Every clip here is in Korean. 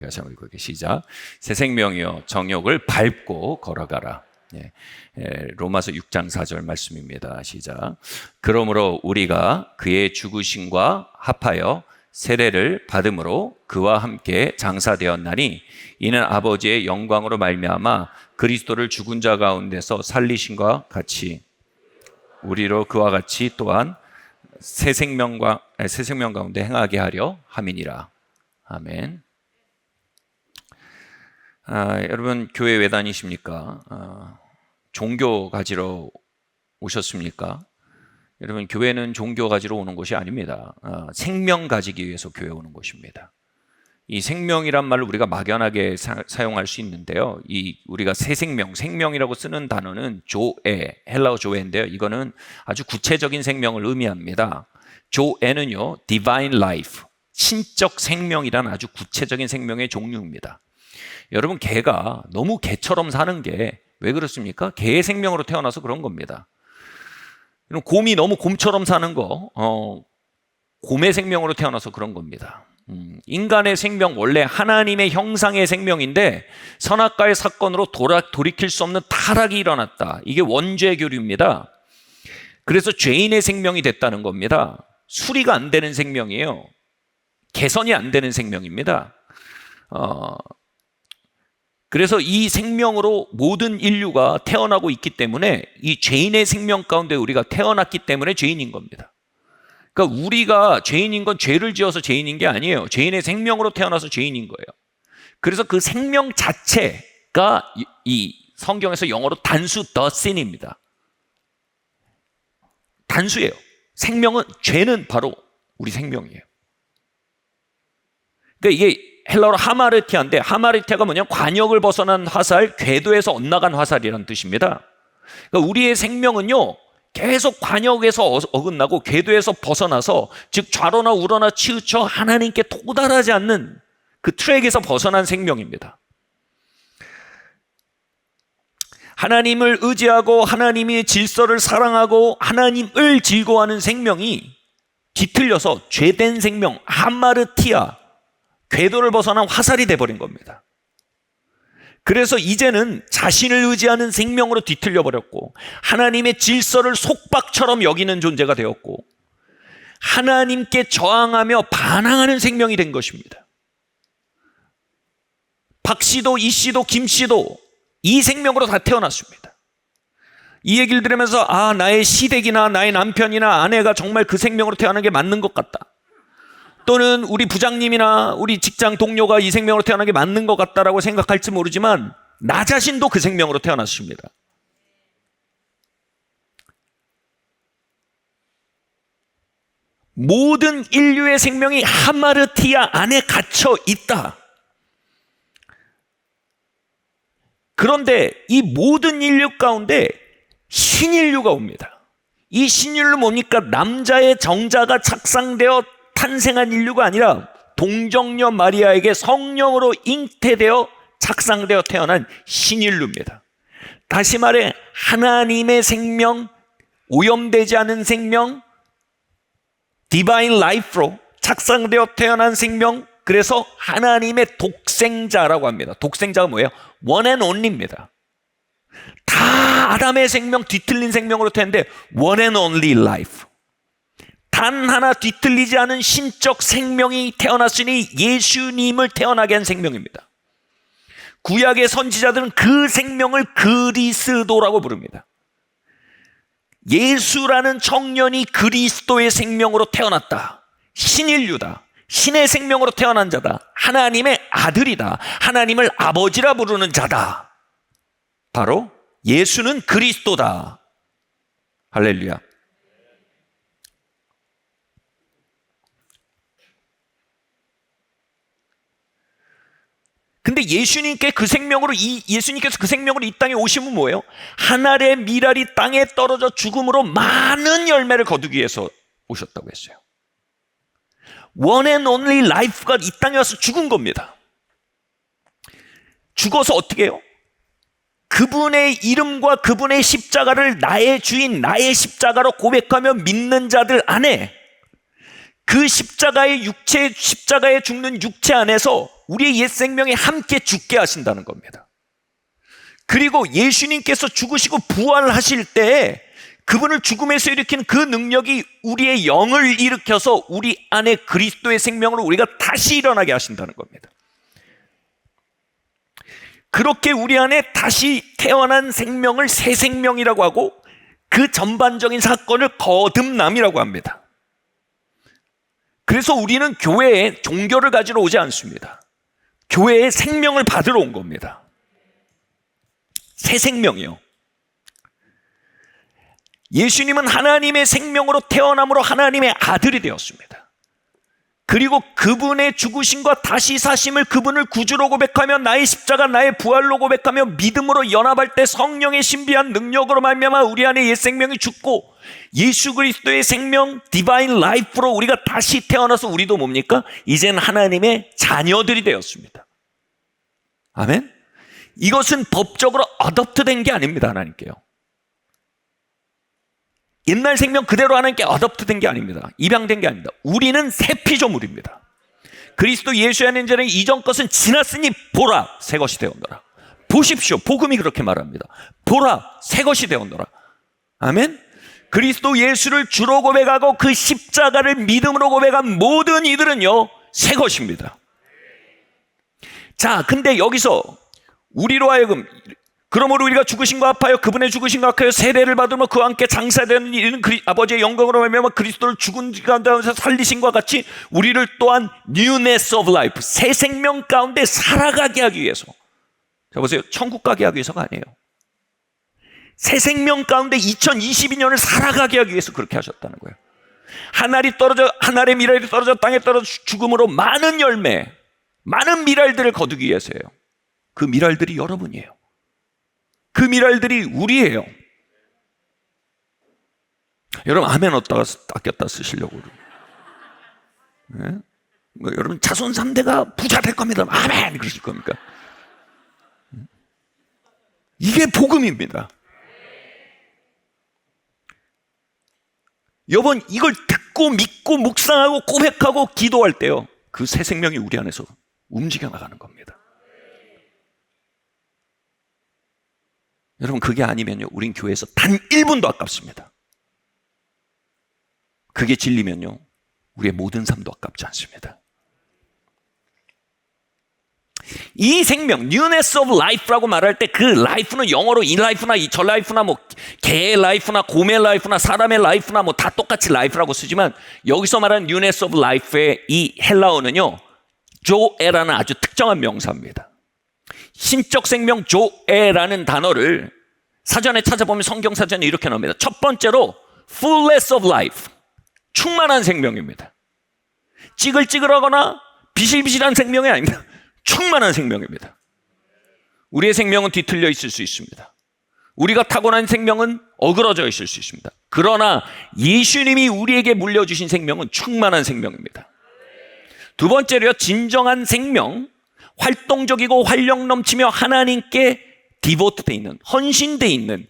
다시 한번 읽을게요. 시작. 새 생명이여 정욕을 밟고 걸어가라. 로마서 6장 4절 말씀입니다. 시작. 그러므로 우리가 그의 죽으심과 합하여 세례를 받음으로 그와 함께 장사되었나니 이는 아버지의 영광으로 말미암아 그리스도를 죽은 자 가운데서 살리심과 같이 우리로 그와 같이 또한 새 생명 가운데 행하게 하려 함이니라. 아멘. 여러분 교회 왜 다니십니까? 종교 가지러 오셨습니까? 여러분 교회는 종교 가지러 오는 곳이 아닙니다. 생명 가지기 위해서 교회 오는 곳입니다. 이 생명이란 말을 우리가 막연하게 사용할 수 있는데요. 우리가 새 생명이라고 쓰는 단어는 조에, 헬라어 조에인데요. 이거는 아주 구체적인 생명을 의미합니다. 조에는요, divine life, 신적 생명이란 아주 구체적인 생명의 종류입니다. 여러분 개가 너무 개처럼 사는 게 왜 그렇습니까? 개의 생명으로 태어나서 그런 겁니다. 곰이 너무 곰처럼 사는 거 곰의 생명으로 태어나서 그런 겁니다. 인간의 생명 원래 하나님의 형상의 생명인데 선악과의 사건으로 돌이킬 수 없는 타락이 일어났다. 이게 원죄 교류입니다. 그래서 죄인의 생명이 됐다는 겁니다. 수리가 안 되는 생명이에요. 개선이 안 되는 생명입니다. 그래서 이 생명으로 모든 인류가 태어나고 있기 때문에 이 죄인의 생명 가운데 우리가 태어났기 때문에 죄인인 겁니다. 그러니까 우리가 죄인인 건 죄를 지어서 죄인인 게 아니에요. 죄인의 생명으로 태어나서 죄인인 거예요. 그래서 그 생명 자체가 이 성경에서 영어로 단수 the sin입니다. 단수예요. 죄는 바로 우리 생명이에요. 그러니까 이게 헬라어로 하마르티아인데 하마르티아가 뭐냐? 관역을 벗어난 화살, 궤도에서 엇나간 화살이라는 뜻입니다. 그러니까 우리의 생명은요 계속 관역에서 어긋나고 궤도에서 벗어나서 즉 좌로나 우로나 치우쳐 하나님께 도달하지 않는 그 트랙에서 벗어난 생명입니다. 하나님을 의지하고 하나님의 질서를 사랑하고 하나님을 즐거워하는 생명이 뒤틀려서 죄된 생명, 하마르티아, 궤도를 벗어난 화살이 돼버린 겁니다. 그래서 이제는 자신을 의지하는 생명으로 뒤틀려 버렸고 하나님의 질서를 속박처럼 여기는 존재가 되었고 하나님께 저항하며 반항하는 생명이 된 것입니다. 박 씨도 이 씨도 김 씨도 이 생명으로 다 태어났습니다. 이 얘기를 들으면서 나의 시댁이나 나의 남편이나 아내가 정말 그 생명으로 태어난 게 맞는 것 같다. 또는 우리 부장님이나 우리 직장 동료가 이 생명으로 태어난 게 맞는 것 같다라고 생각할지 모르지만 나 자신도 그 생명으로 태어났습니다. 모든 인류의 생명이 하마르티아 안에 갇혀 있다. 그런데 이 모든 인류 가운데 신인류가 옵니다. 이 신인류 뭡니까? 남자의 정자가 착상되어 탄생한 인류가 아니라 동정녀 마리아에게 성령으로 잉태되어 착상되어 태어난 신인류입니다. 다시 말해 하나님의 생명, 오염되지 않은 생명, 디바인 라이프로 착상되어 태어난 생명, 그래서 하나님의 독생자라고 합니다. 독생자가 뭐예요? 원 앤 온리입니다. 다 아담의 생명, 뒤틀린 생명으로 태어났는데 원 앤 온리 라이프, 단 하나 뒤틀리지 않은 신적 생명이 태어났으니 예수님을 태어나게 한 생명입니다. 구약의 선지자들은 그 생명을 그리스도라고 부릅니다. 예수라는 청년이 그리스도의 생명으로 태어났다. 신인류다. 신의 생명으로 태어난 자다. 하나님의 아들이다. 하나님을 아버지라 부르는 자다. 바로 예수는 그리스도다. 할렐루야. 근데 예수님께서 그 생명으로 이 땅에 오시면 뭐예요? 하늘의 미랄이 땅에 떨어져 죽음으로 많은 열매를 거두기 위해서 오셨다고 했어요. 원 앤 온리 라이프가 이 땅에 와서 죽은 겁니다. 죽어서 어떻게 해요? 그분의 이름과 그분의 십자가를 나의 주인, 나의 십자가로 고백하며 믿는 자들 안에 그 십자가에 죽는 육체 안에서 우리의 옛 생명에 함께 죽게 하신다는 겁니다. 그리고 예수님께서 죽으시고 부활하실 때 그분을 죽음에서 일으키는 그 능력이 우리의 영을 일으켜서 우리 안에 그리스도의 생명으로 우리가 다시 일어나게 하신다는 겁니다. 그렇게 우리 안에 다시 태어난 생명을 새 생명이라고 하고 그 전반적인 사건을 거듭남이라고 합니다. 그래서 우리는 교회에 종교를 가지러 오지 않습니다. 교회에 생명을 받으러 온 겁니다. 새 생명이요. 예수님은 하나님의 생명으로 태어남으로 하나님의 아들이 되었습니다. 그리고 그분의 죽으심과 다시 사심을, 그분을 구주로 고백하며 나의 십자가, 나의 부활로 고백하며 믿음으로 연합할 때 성령의 신비한 능력으로 말미암아 우리 안에 옛 생명이 죽고 예수 그리스도의 생명, 디바인 라이프로 우리가 다시 태어나서 우리도 뭡니까? 이제는 하나님의 자녀들이 되었습니다. 아멘? 이것은 법적으로 어댑트된 게 아닙니다. 하나님께요. 옛날 생명 그대로 하나님께 어댑트된 게 아닙니다. 입양된 게 아닙니다. 우리는 새 피조물입니다. 그리스도 예수 안에 있는 이전 것은 지났으니 보라 새 것이 되었노라. 보십시오. 복음이 그렇게 말합니다. 보라 새 것이 되었노라. 아멘. 그리스도 예수를 주로 고백하고 그 십자가를 믿음으로 고백한 모든 이들은요 새 것입니다. 자, 근데 여기서 우리로 하여금 그러므로 우리가 죽으신과 합하여 그분의 죽으신과 합하여 세례를 받으며 그와 함께 장사되는 이는 아버지의 영광으로 말미암아 그리스도를 죽은 가운데서 살리신과 같이 우리를 또한 newness of life, 새 생명 가운데 살아가게 하기 위해서. 자 보세요. 천국 가게 하기 위해서가 아니에요. 새 생명 가운데 2022년을 살아가게 하기 위해서 그렇게 하셨다는 거예요. 한 알의 미랄이 떨어져 땅에 떨어져 죽음으로 많은 열매, 많은 미랄들을 거두기 위해서예요. 그 미랄들이 여러분이에요. 그 미랄들이 우리예요. 여러분 아멘 얻다가 아꼈다 쓰시려고 네? 뭐, 여러분 자손 3대가 부자 될 겁니다. 아멘 그러실 겁니까? 이게 복음입니다. 여러분 이걸 듣고 믿고 묵상하고 고백하고 기도할 때요 그 새 생명이 우리 안에서 움직여 나가는 겁니다. 여러분 그게 아니면요 우린 교회에서 단 1분도 아깝습니다. 그게 진리면요 우리의 모든 삶도 아깝지 않습니다. 이 생명, newness of life라고 말할 때 그 life는 영어로 이 life나 저 life나 뭐 개의 life나 곰의 life나 사람의 life나 뭐 다 똑같이 life라고 쓰지만 여기서 말하는 newness of life의 이 헬라어는요 조에라는 아주 특정한 명사입니다. 신적 생명 조에라는 단어를 사전에 찾아보면 성경 사전에 이렇게 나옵니다. 첫 번째로 fullness of life, 충만한 생명입니다. 찌글찌글하거나 비실비실한 생명이 아닙니다. 충만한 생명입니다. 우리의 생명은 뒤틀려 있을 수 있습니다. 우리가 타고난 생명은 어그러져 있을 수 있습니다. 그러나 예수님이 우리에게 물려주신 생명은 충만한 생명입니다. 두 번째로요 진정한 생명, 활동적이고 활력 넘치며 하나님께 디보트되어 있는, 헌신되어 있는,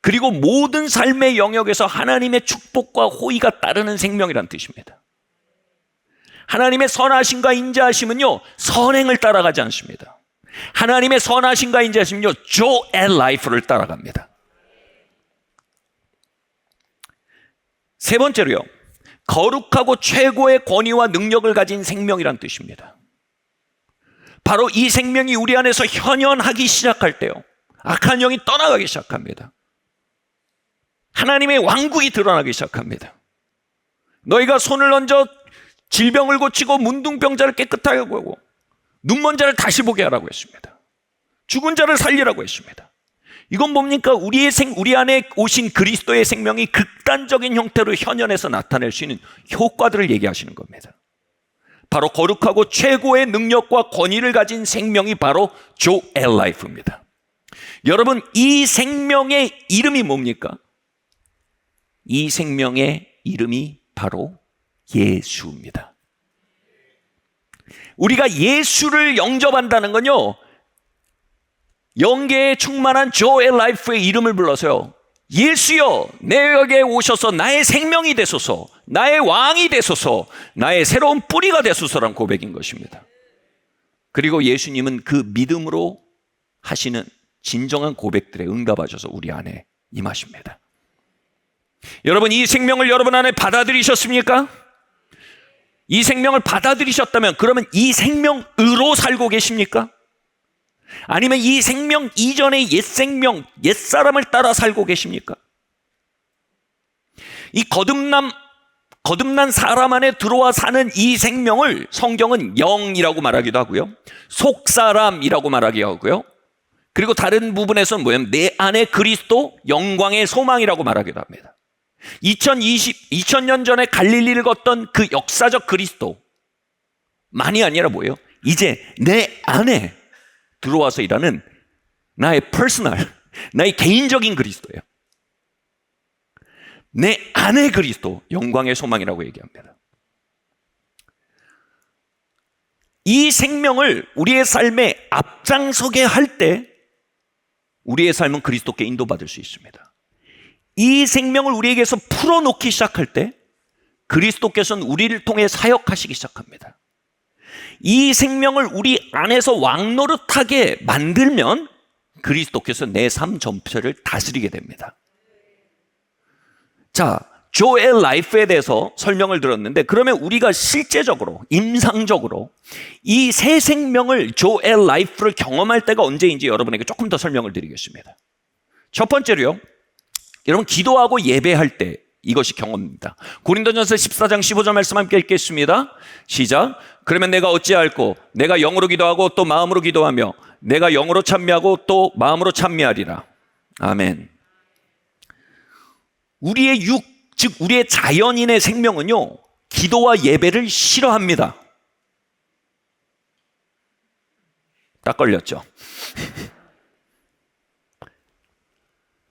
그리고 모든 삶의 영역에서 하나님의 축복과 호의가 따르는 생명이란 뜻입니다. 하나님의 선하심과 인자하심은요 선행을 따라가지 않습니다. 하나님의 선하심과 인자하심은요 조엘 라이프를 따라갑니다. 세 번째로요 거룩하고 최고의 권위와 능력을 가진 생명이란 뜻입니다. 바로 이 생명이 우리 안에서 현현하기 시작할 때요 악한 영이 떠나가기 시작합니다. 하나님의 왕국이 드러나기 시작합니다. 너희가 손을 얹어 질병을 고치고 문둥병자를 깨끗하게 하고 눈먼 자를 다시 보게 하라고 했습니다. 죽은 자를 살리라고 했습니다. 이건 뭡니까? 우리 안에 오신 그리스도의 생명이 극단적인 형태로 현현해서 나타낼 수 있는 효과들을 얘기하시는 겁니다. 바로 거룩하고 최고의 능력과 권위를 가진 생명이 바로 조엘 라이프입니다. 여러분 이 생명의 이름이 뭡니까? 이 생명의 이름이 바로 예수입니다. 우리가 예수를 영접한다는 건요 영계에 충만한 조엘 라이프의 이름을 불러서요 예수여 내게 오셔서 나의 생명이 되소서, 나의 왕이 되소서, 나의 새로운 뿌리가 되소서란 고백인 것입니다. 그리고 예수님은 그 믿음으로 하시는 진정한 고백들에 응답하셔서 우리 안에 임하십니다. 여러분, 이 생명을 여러분 안에 받아들이셨습니까? 이 생명을 받아들이셨다면 그러면 이 생명으로 살고 계십니까? 아니면 이 생명 이전의 옛 생명, 옛 사람을 따라 살고 계십니까? 이 거듭난 사람 안에 들어와 사는 이 생명을 성경은 영이라고 말하기도 하고요, 속사람이라고 말하기도 하고요, 그리고 다른 부분에서는 뭐냐면 내 안에 그리스도 영광의 소망이라고 말하기도 합니다. 2000년 전에 갈릴리를 걷던 그 역사적 그리스도만이 아니라 뭐예요? 이제 내 안에 들어와서 일하는 나의 퍼스널, 나의 개인적인 그리스도예요. 내 안에 그리스도, 영광의 소망이라고 얘기합니다. 이 생명을 우리의 삶에 앞장서게 할 때 우리의 삶은 그리스도께 인도받을 수 있습니다. 이 생명을 우리에게서 풀어놓기 시작할 때 그리스도께서는 우리를 통해 사역하시기 시작합니다. 이 생명을 우리 안에서 왕노릇하게 만들면 그리스도께서 내 삶 전체를 다스리게 됩니다. 자, 조엘 라이프에 대해서 설명을 들었는데, 그러면 우리가 실제적으로, 임상적으로 이 새 생명을, 조엘 라이프를 경험할 때가 언제인지 여러분에게 조금 더 설명을 드리겠습니다. 첫 번째로요, 여러분 기도하고 예배할 때 이것이 경험입니다. 고린도전서 14장 15절 말씀 함께 읽겠습니다. 시작. 그러면 내가 어찌할꼬? 내가 영으로 기도하고 또 마음으로 기도하며 내가 영으로 찬미하고 또 마음으로 찬미하리라. 아멘. 우리의 즉 우리의 자연인의 생명은요, 기도와 예배를 싫어합니다. 딱 걸렸죠?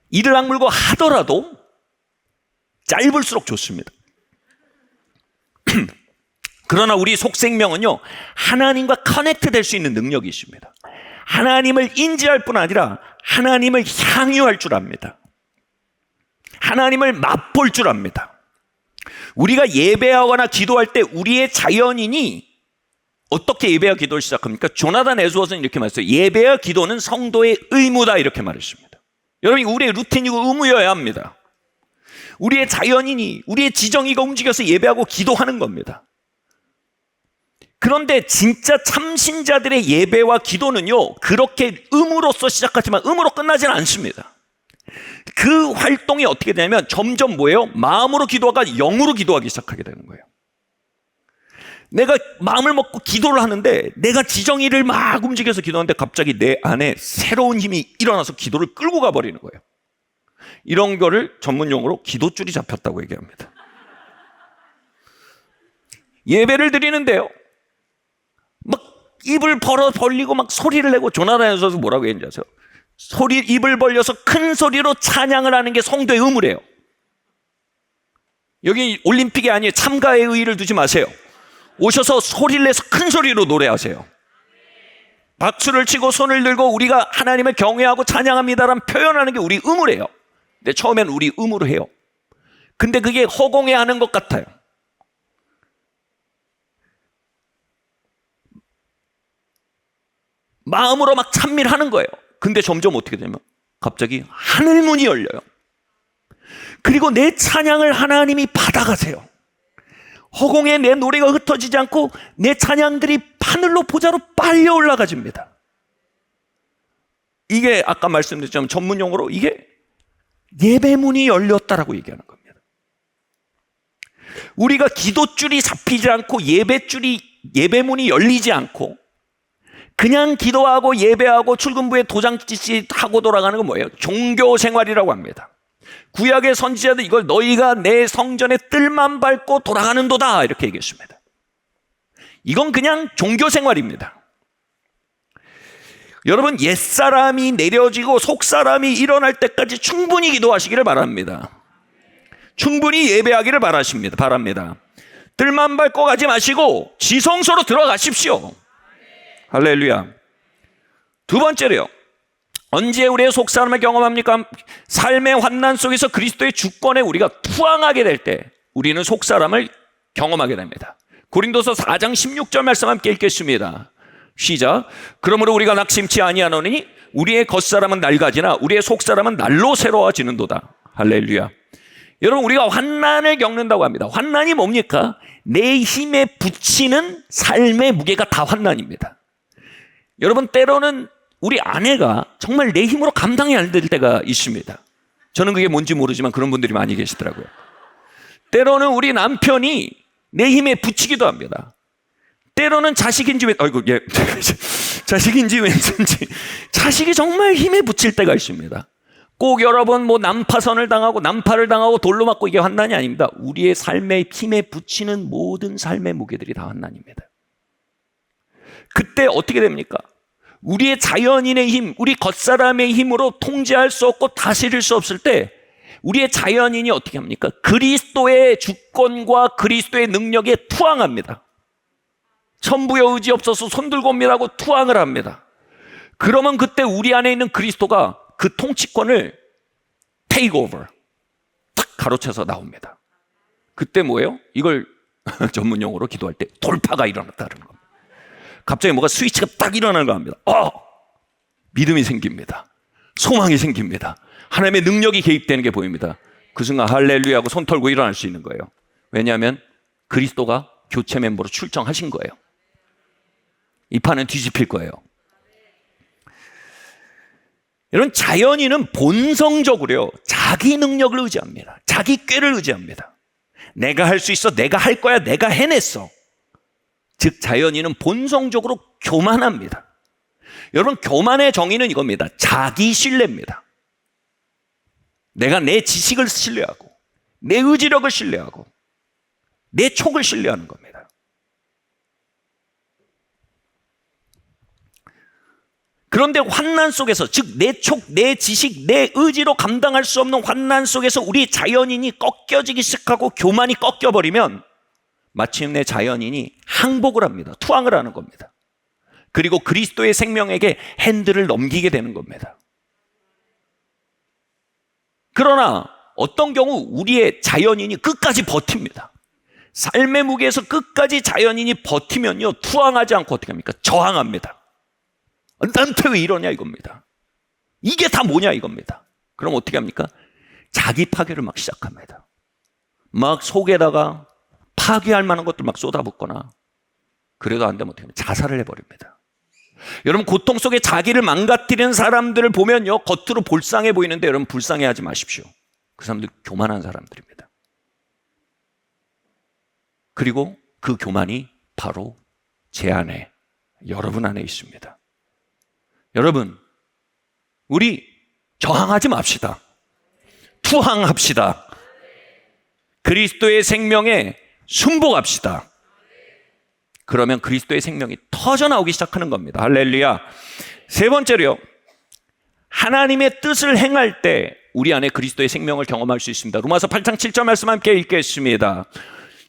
이를 악물고 하더라도 짧을수록 좋습니다. 그러나 우리 속생명은요, 하나님과 커넥트 될 수 있는 능력이 있습니다. 하나님을 인지할 뿐 아니라 하나님을 향유할 줄 압니다. 하나님을 맛볼 줄 압니다. 우리가 예배하거나 기도할 때 우리의 자연인이 어떻게 예배와 기도를 시작합니까? 조나단 에즈워스는 이렇게 말했어요. 예배와 기도는 성도의 의무다, 이렇게 말했습니다. 여러분, 우리의 루틴이고 의무여야 합니다. 우리의 자연인이, 우리의 지정이가 움직여서 예배하고 기도하는 겁니다. 그런데 진짜 참신자들의 예배와 기도는요, 그렇게 의무로서 시작하지만 의무로 끝나지는 않습니다. 그 활동이 어떻게 되냐면 점점 뭐예요? 마음으로 기도하다가 영으로 기도하기 시작하게 되는 거예요. 내가 마음을 먹고 기도를 하는데, 내가 지정이를 막 움직여서 기도하는데 갑자기 내 안에 새로운 힘이 일어나서 기도를 끌고 가버리는 거예요. 이런 거를 전문용어로 기도줄이 잡혔다고 얘기합니다. 예배를 드리는데요, 막 입을 벌리고 막 소리를 내고, 조나단에서 뭐라고 했는지 아세요? 입을 벌려서 큰 소리로 찬양을 하는 게 성도의 의무래요. 여기 올림픽이 아니에요. 참가의 의의를 두지 마세요. 오셔서 소리를 내서 큰 소리로 노래하세요. 박수를 치고 손을 들고 우리가 하나님을 경외하고 찬양합니다라는 표현하는 게 우리 의무래요. 근데 처음엔 우리 의무로 해요. 근데 그게 허공에 하는 것 같아요. 마음으로 막 찬미를 하는 거예요. 근데 점점 어떻게 되냐면 갑자기 하늘문이 열려요. 그리고 내 찬양을 하나님이 받아가세요. 허공에 내 노래가 흩어지지 않고 내 찬양들이 하늘로 보좌로 빨려 올라가집니다. 이게 아까 말씀드렸지만 전문용어로 이게 예배문이 열렸다라고 얘기하는 겁니다. 우리가 기도줄이 잡히지 않고 예배문이 열리지 않고 그냥 기도하고 예배하고 출근부에 도장지시 하고 돌아가는 건 뭐예요? 종교 생활이라고 합니다. 구약의 선지자들 이걸 너희가 내 성전의 뜰만 밟고 돌아가는도다, 이렇게 얘기했습니다. 이건 그냥 종교 생활입니다. 여러분, 옛사람이 내려지고 속사람이 일어날 때까지 충분히 기도하시기를 바랍니다. 충분히 예배하기를 바랍니다. 뜰만 밟고 가지 마시고 지성소로 들어가십시오. 할렐루야. 두 번째로요, 언제 우리의 속사람을 경험합니까? 삶의 환난 속에서 그리스도의 주권에 우리가 투항하게 될 때 우리는 속사람을 경험하게 됩니다. 고린도서 4장 16절 말씀 함께 읽겠습니다. 시작. 그러므로 우리가 낙심치 아니하노니 우리의 겉사람은 낡아지나 우리의 속사람은 날로 새로워지는도다. 할렐루야. 여러분, 우리가 환난을 겪는다고 합니다. 환난이 뭡니까? 내 힘에 붙이는 삶의 무게가 다 환난입니다. 여러분, 때로는 우리 아내가 정말 내 힘으로 감당이 안 될 때가 있습니다. 저는 그게 뭔지 모르지만 그런 분들이 많이 계시더라고요. 때로는 우리 남편이 내 힘에 붙이기도 합니다. 때로는 자식인지 자식인지 왼손인지 자식이 정말 힘에 붙일 때가 있습니다. 꼭 여러분 난파선을 당하고 난파를 당하고 돌로 맞고 이게 환난이 아닙니다. 우리의 삶의 힘에 붙이는 모든 삶의 무게들이 다 환난입니다. 그때 어떻게 됩니까? 우리의 자연인의 힘, 우리 겉사람의 힘으로 통제할 수 없고 다스릴 수 없을 때 우리의 자연인이 어떻게 합니까? 그리스도의 주권과 그리스도의 능력에 투항합니다. 천부의 의지 없어서 손들고 옵니다고 투항을 합니다. 그러면 그때 우리 안에 있는 그리스도가 그 통치권을 take over, 탁 가로채서 나옵니다. 그때 뭐예요? 이걸 전문용어로 기도할 때 돌파가 일어났다는 겁니다. 갑자기 뭐가 스위치가 딱 일어나는 겁니다. 믿음이 생깁니다. 소망이 생깁니다. 하나님의 능력이 개입되는 게 보입니다. 그 순간 할렐루야 하고 손 털고 일어날 수 있는 거예요. 왜냐하면 그리스도가 교체 멤버로 출정하신 거예요. 이 판은 뒤집힐 거예요. 여러분, 자연인은 본성적으로요, 자기 능력을 의지합니다. 자기 꾀를 의지합니다. 내가 할 수 있어, 내가 할 거야, 내가 해냈어. 즉 자연인은 본성적으로 교만합니다. 여러분, 교만의 정의는 이겁니다. 자기 신뢰입니다. 내가 내 지식을 신뢰하고 내 의지력을 신뢰하고 내 촉을 신뢰하는 겁니다. 그런데 환난 속에서, 즉 내 촉, 내 지식, 내 의지로 감당할 수 없는 환난 속에서 우리 자연인이 꺾여지기 시작하고 교만이 꺾여버리면 마침내 자연인이 항복을 합니다. 투항을 하는 겁니다. 그리고 그리스도의 생명에게 핸들을 넘기게 되는 겁니다. 그러나 어떤 경우 우리의 자연인이 끝까지 버팁니다. 삶의 무게에서 끝까지 자연인이 버티면요, 투항하지 않고 어떻게 합니까? 저항합니다. 나한테 왜 이러냐 이겁니다. 이게 다 뭐냐 이겁니다. 그럼 어떻게 합니까? 자기 파괴를 막 시작합니다. 막 속에다가 파괴할 만한 것들 막 쏟아붓거나, 그래도 안 되면 어떻게 합니까? 자살을 해버립니다. 여러분, 고통 속에 자기를 망가뜨리는 사람들을 보면요, 겉으로 불쌍해 보이는데 여러분, 불쌍해하지 마십시오. 그 사람들 교만한 사람들입니다. 그리고 그 교만이 바로 제 안에, 여러분 안에 있습니다. 여러분, 우리 저항하지 맙시다. 투항합시다. 그리스도의 생명에 순복합시다. 그러면 그리스도의 생명이 터져나오기 시작하는 겁니다. 할렐루야. 세 번째로요, 하나님의 뜻을 행할 때 우리 안에 그리스도의 생명을 경험할 수 있습니다. 로마서 8장 7절 말씀 함께 읽겠습니다.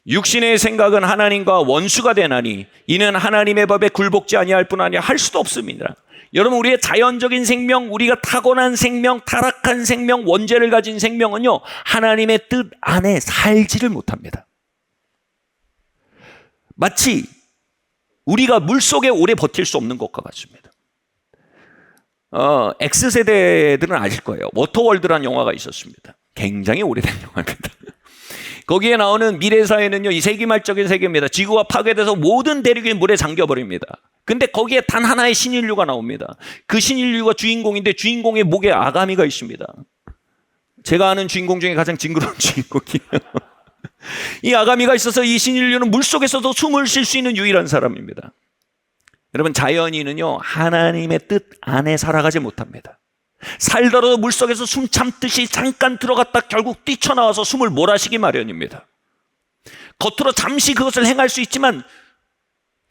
육신의 생각은 하나님과 원수가 되나니 이는 하나님의 법에 굴복지 아니할 뿐 아니라 할 수도 없습니다. 여러분, 우리의 자연적인 생명, 우리가 타고난 생명, 타락한 생명, 원죄를 가진 생명은요, 하나님의 뜻 안에 살지를 못합니다. 마치 우리가 물속에 오래 버틸 수 없는 것과 같습니다. X세대들은 아실 거예요. 워터월드라는 영화가 있었습니다. 굉장히 오래된 영화입니다. 거기에 나오는 미래사회는요, 이 세기말적인 세계입니다. 지구가 파괴돼서 모든 대륙이 물에 잠겨버립니다. 근데 거기에 단 하나의 신인류가 나옵니다. 그 신인류가 주인공인데 주인공의 목에 아가미가 있습니다. 제가 아는 주인공 중에 가장 징그러운 주인공이에요. 이 아가미가 있어서 이 신인류는 물속에서도 숨을 쉴 수 있는 유일한 사람입니다. 여러분, 자연인은요, 하나님의 뜻 안에 살아가지 못합니다. 살더라도 물속에서 숨 참듯이 잠깐 들어갔다 결국 뛰쳐나와서 숨을 몰아쉬기 마련입니다. 겉으로 잠시 그것을 행할 수 있지만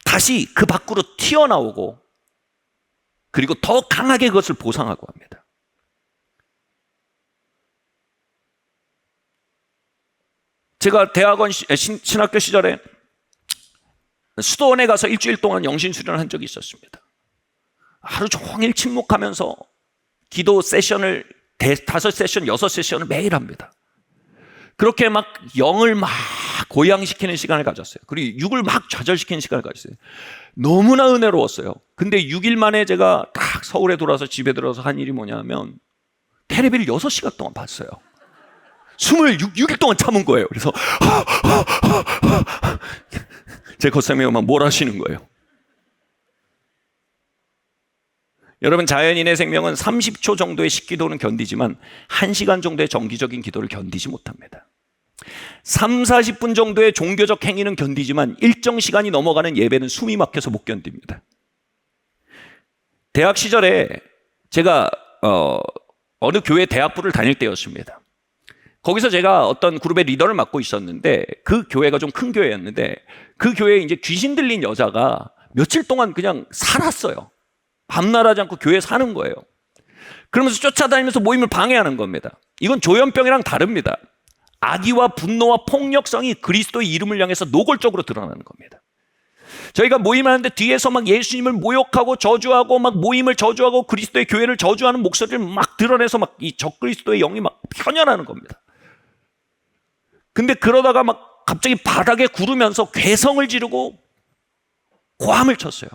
다시 그 밖으로 튀어나오고, 그리고 더 강하게 그것을 보상하고 합니다. 제가 대학원 신학교 시절에 수도원에 가서 일주일 동안 영신수련을 한 적이 있었습니다. 하루 종일 침묵하면서 기도 세션을 5세션, 6세션을 매일 합니다. 그렇게 막 영을 막 고양시키는 시간을 가졌어요. 그리고 육을 막 좌절시키는 시간을 가졌어요. 너무나 은혜로웠어요. 근데 6일 만에 제가 딱 서울에 돌아서 집에 들어서 한 일이 뭐냐면 테레비를 6시간 동안 봤어요. 26일 동안 참은 거예요. 그래서 제 겉사람이 막 뭘 하시는 거예요. 여러분, 자연인의 생명은 30초 정도의 식기도는 견디지만 1시간 정도의 정기적인 기도를 견디지 못합니다. 3, 40분 정도의 종교적 행위는 견디지만 일정 시간이 넘어가는 예배는 숨이 막혀서 못 견딥니다. 대학 시절에 제가 어느 교회 대학부를 다닐 때였습니다. 거기서 제가 어떤 그룹의 리더를 맡고 있었는데 그 교회가 좀 큰 교회였는데 그 교회에 이제 귀신 들린 여자가 며칠 동안 그냥 살았어요. 밤낮하지 않고 교회에 사는 거예요. 그러면서 쫓아다니면서 모임을 방해하는 겁니다. 이건 조현병이랑 다릅니다. 악의와 분노와 폭력성이 그리스도의 이름을 향해서 노골적으로 드러나는 겁니다. 저희가 모임을 하는데 뒤에서 막 예수님을 모욕하고 저주하고 막 모임을 저주하고 그리스도의 교회를 저주하는 목소리를 막 드러내서 막 이 적그리스도의 영이 막 편연하는 겁니다. 근데 그러다가 막 갑자기 바닥에 구르면서 괴성을 지르고 고함을 쳤어요.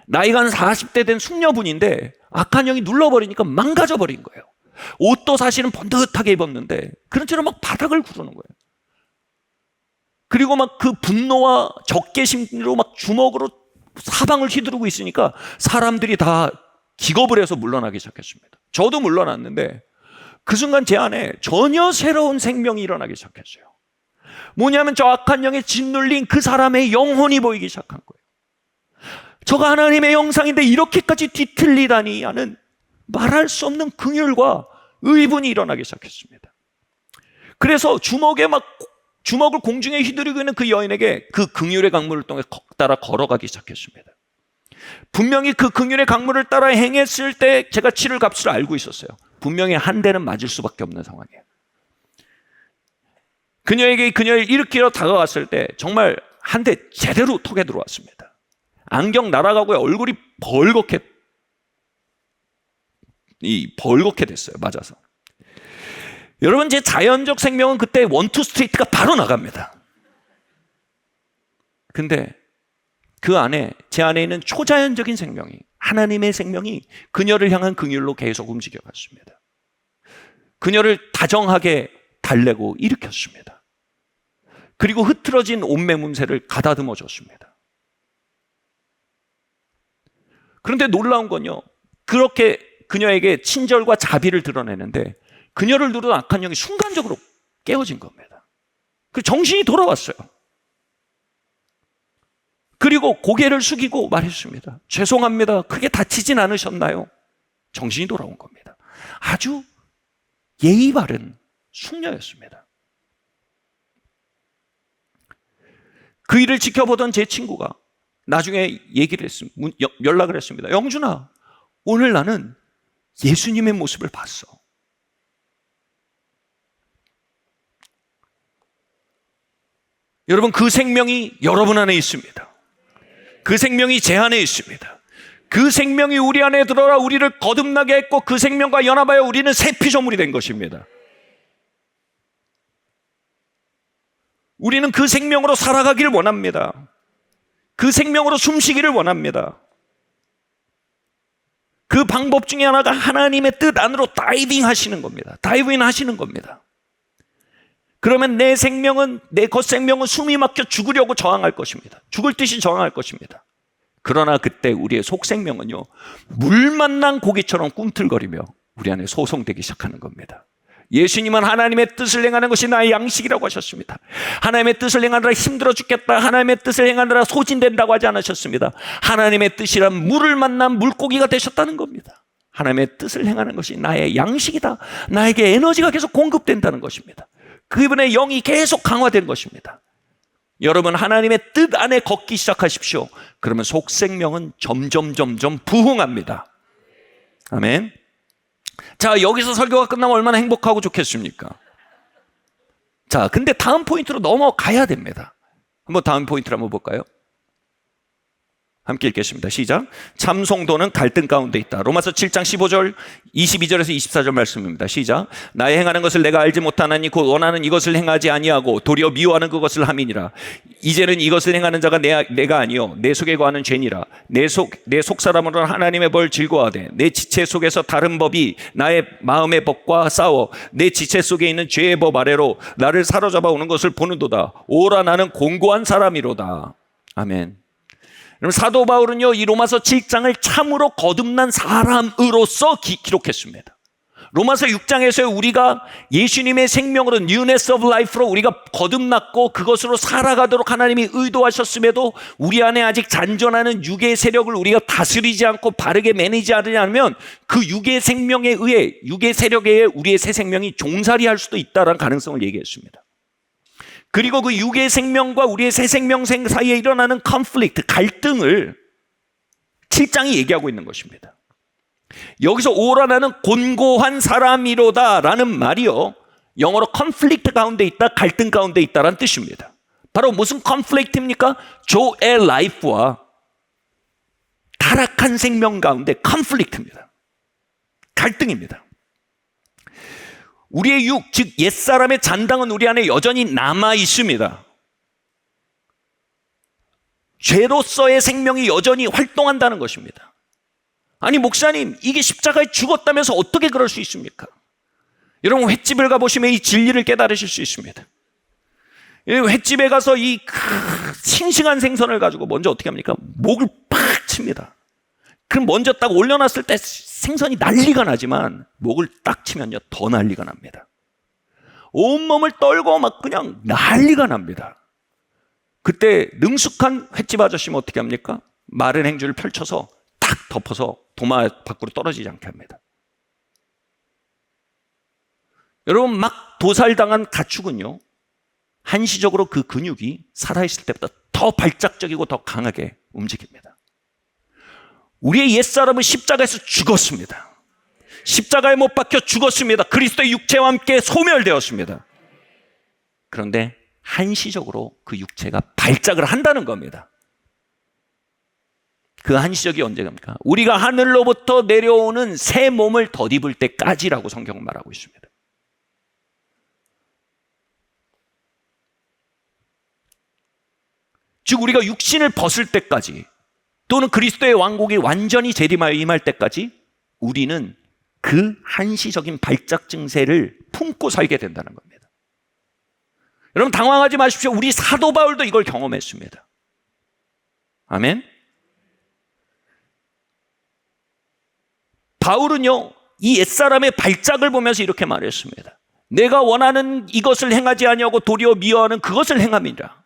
나이가 한 40대 된 숙녀분인데 악한 영이 눌러버리니까 망가져버린 거예요. 옷도 사실은 번듯하게 입었는데 그런 채로 막 바닥을 구르는 거예요. 그리고 막 그 분노와 적개심으로 막 주먹으로 사방을 휘두르고 있으니까 사람들이 다 기겁을 해서 물러나기 시작했습니다. 저도 물러났는데 그 순간 제 안에 전혀 새로운 생명이 일어나기 시작했어요. 뭐냐면 저 악한 영에 짓눌린 그 사람의 영혼이 보이기 시작한 거예요. 저가 하나님의 형상인데 이렇게까지 뒤틀리다니 하는 말할 수 없는 긍휼과 의분이 일어나기 시작했습니다. 그래서 주먹을 공중에 휘두르고 있는 그 여인에게 그 긍휼의 강물을 통해 따라 걸어가기 시작했습니다. 분명히 그 긍휼의 강물을 따라 행했을 때 제가 치를 값을 알고 있었어요. 분명히 한 대는 맞을 수밖에 없는 상황이에요. 그녀에게 그녀를 일으키러 다가왔을 때 정말 한 대 제대로 턱에 들어왔습니다. 안경 날아가고 얼굴이 벌겋게 됐어요. 맞아서. 여러분, 제 자연적 생명은 그때 원투 스트레이트가 바로 나갑니다. 근데 그 안에 제 안에 있는 초자연적인 생명이, 하나님의 생명이 그녀를 향한 긍휼로 계속 움직여갔습니다. 그녀를 다정하게 달래고 일으켰습니다. 그리고 흐트러진 옷매문새를 가다듬어 줬습니다. 그런데 놀라운 건요, 그렇게 그녀에게 친절과 자비를 드러내는데 그녀를 누르던 악한 영이 순간적으로 깨어진 겁니다. 그 정신이 돌아왔어요. 그리고 고개를 숙이고 말했습니다. 죄송합니다. 크게 다치진 않으셨나요? 정신이 돌아온 겁니다. 아주 예의 바른 숙녀였습니다. 그 일을 지켜보던 제 친구가 나중에 연락을 했습니다. 영준아, 오늘 나는 예수님의 모습을 봤어. 여러분, 그 생명이 여러분 안에 있습니다. 그 생명이 제 안에 있습니다. 그 생명이 우리 안에 들어라 우리를 거듭나게 했고 그 생명과 연합하여 우리는 새 피조물이 된 것입니다. 우리는 그 생명으로 살아가기를 원합니다. 그 생명으로 숨쉬기를 원합니다. 그 방법 중에 하나가 하나님의 뜻 안으로 다이빙 하시는 겁니다. 다이빙 하시는 겁니다. 그러면 내 생명은, 내 겉생명은 숨이 막혀 죽으려고 저항할 것입니다. 죽을 듯이 저항할 것입니다. 그러나 그때 우리의 속생명은요, 물 만난 고기처럼 꿈틀거리며 우리 안에 소송되기 시작하는 겁니다. 예수님은 하나님의 뜻을 행하는 것이 나의 양식이라고 하셨습니다. 하나님의 뜻을 행하느라 힘들어 죽겠다, 하나님의 뜻을 행하느라 소진된다고 하지 않으셨습니다. 하나님의 뜻이란 물을 만난 물고기가 되셨다는 겁니다. 하나님의 뜻을 행하는 것이 나의 양식이다. 나에게 에너지가 계속 공급된다는 것입니다. 그분의 영이 계속 강화된 것입니다. 여러분, 하나님의 뜻 안에 걷기 시작하십시오. 그러면 속생명은 점점 부흥합니다. 아멘. 자, 여기서 설교가 끝나면 얼마나 행복하고 좋겠습니까? 자, 근데 다음 포인트로 넘어가야 됩니다. 한번 다음 포인트를 한번 볼까요? 함께 읽겠습니다. 시작. 참 성도는 갈등 가운데 있다. 로마서 7장 15절 22절에서 24절 말씀입니다. 시작. 나의 행하는 것을 내가 알지 못하나니 곧 원하는 이것을 행하지 아니하고 도리어 미워하는 그것을 함이니라. 이제는 이것을 행하는 자가 내가 아니요 내 속에 거하는 죄니라. 내 속 사람으로는 하나님의 벌 즐거워하되 내 지체 속에서 다른 법이 나의 마음의 법과 싸워 내 지체 속에 있는 죄의 법 아래로 나를 사로잡아 오는 것을 보는도다. 오라 나는 공고한 사람이로다. 아멘. 그럼 사도 바울은요, 이 로마서 7장을 참으로 거듭난 사람으로서 기록했습니다. 로마서 6장에서 우리가 예수님의 생명으로 newness of life로 우리가 거듭났고 그것으로 살아가도록 하나님이 의도하셨음에도 우리 안에 아직 잔존하는 육의 세력을 우리가 다스리지 않고 바르게 매니지하지 않으면 그 육의 생명에 의해 육의 세력에 의해 우리의 새 생명이 종살이할 수도 있다는 가능성을 얘기했습니다. 그리고 그 육의 생명과 우리의 새 생명 사이에 일어나는 컨플릭트, 갈등을 7장이 얘기하고 있는 것입니다. 여기서 오라 나는 곤고한 사람이로다 라는 말이요, 영어로 컨플릭트 가운데 있다, 갈등 가운데 있다라는 뜻입니다. 바로 무슨 컨플릭트입니까? 조의 라이프와 타락한 생명 가운데 컨플릭트입니다. 갈등입니다. 우리의 육, 즉 옛사람의 잔당은 우리 안에 여전히 남아 있습니다. 죄로서의 생명이 여전히 활동한다는 것입니다. 아니 목사님, 이게 십자가에 죽었다면서 어떻게 그럴 수 있습니까? 여러분, 횟집을 가보시면 이 진리를 깨달으실 수 있습니다. 횟집에 가서 이 싱싱한 생선을 가지고 먼저 어떻게 합니까? 목을 팍 칩니다. 그럼 먼저 딱 올려놨을 때 생선이 난리가 나지만 목을 딱 치면요 더 난리가 납니다. 온몸을 떨고 막 그냥 난리가 납니다. 그때 능숙한 횟집 아저씨는 어떻게 합니까? 마른 행주를 펼쳐서 딱 덮어서 도마 밖으로 떨어지지 않게 합니다. 여러분, 막 도살당한 가축은요 한시적으로 그 근육이 살아있을 때보다 더 발작적이고 더 강하게 움직입니다. 우리의 옛사람은 십자가에서 죽었습니다. 십자가에 못 박혀 죽었습니다. 그리스도의 육체와 함께 소멸되었습니다. 그런데 한시적으로 그 육체가 발작을 한다는 겁니다. 그 한시적이 언제입니까? 우리가 하늘로부터 내려오는 새 몸을 덧입을 때까지라고 성경은 말하고 있습니다. 즉 우리가 육신을 벗을 때까지 또는 그리스도의 왕국이 완전히 재림하여 임할 때까지 우리는 그 한시적인 발작 증세를 품고 살게 된다는 겁니다. 여러분, 당황하지 마십시오. 우리 사도 바울도 이걸 경험했습니다. 아멘. 바울은요 이 옛사람의 발작을 보면서 이렇게 말했습니다. 내가 원하는 이것을 행하지 아니하고 도리어 미워하는 그것을 행함이라.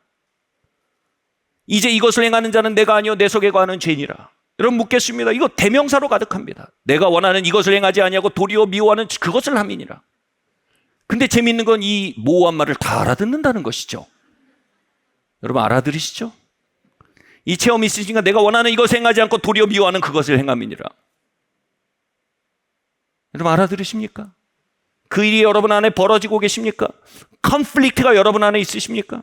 이제 이것을 행하는 자는 내가 아니요 내 속에 거하는 죄니라. 여러분, 묻겠습니다. 이거 대명사로 가득합니다. 내가 원하는 이것을 행하지 아니하고 도리어 미워하는 그것을 함이니라. 근데 재미있는 건 이 모호한 말을 다 알아듣는다는 것이죠. 여러분, 알아들으시죠? 이 체험이 있으시니까 내가 원하는 이것을 행하지 않고 도리어 미워하는 그것을 행함이니라. 여러분, 알아들으십니까? 그 일이 여러분 안에 벌어지고 계십니까? 컨플릭트가 여러분 안에 있으십니까?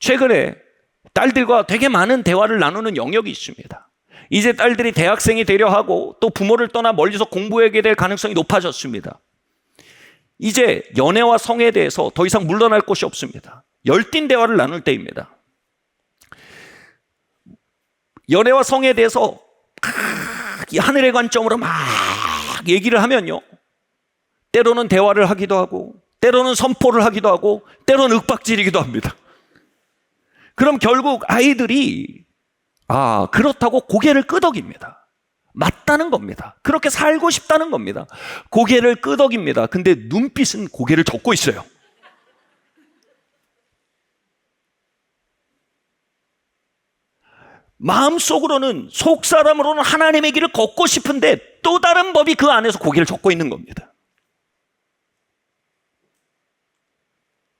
최근에 딸들과 되게 많은 대화를 나누는 영역이 있습니다. 이제 딸들이 대학생이 되려 하고 또 부모를 떠나 멀리서 공부하게 될 가능성이 높아졌습니다. 이제 연애와 성에 대해서 더 이상 물러날 곳이 없습니다. 열띤 대화를 나눌 때입니다. 연애와 성에 대해서 하늘의 관점으로 막 얘기를 하면요, 때로는 대화를 하기도 하고 때로는 선포를 하기도 하고 때로는 윽박지르기도 합니다. 그럼 결국 아이들이 그렇다고 고개를 끄덕입니다. 맞다는 겁니다. 그렇게 살고 싶다는 겁니다. 고개를 끄덕입니다. 근데 눈빛은 고개를 젓고 있어요. 마음속으로는, 속사람으로는 하나님의 길을 걷고 싶은데 또 다른 법이 그 안에서 고개를 젓고 있는 겁니다.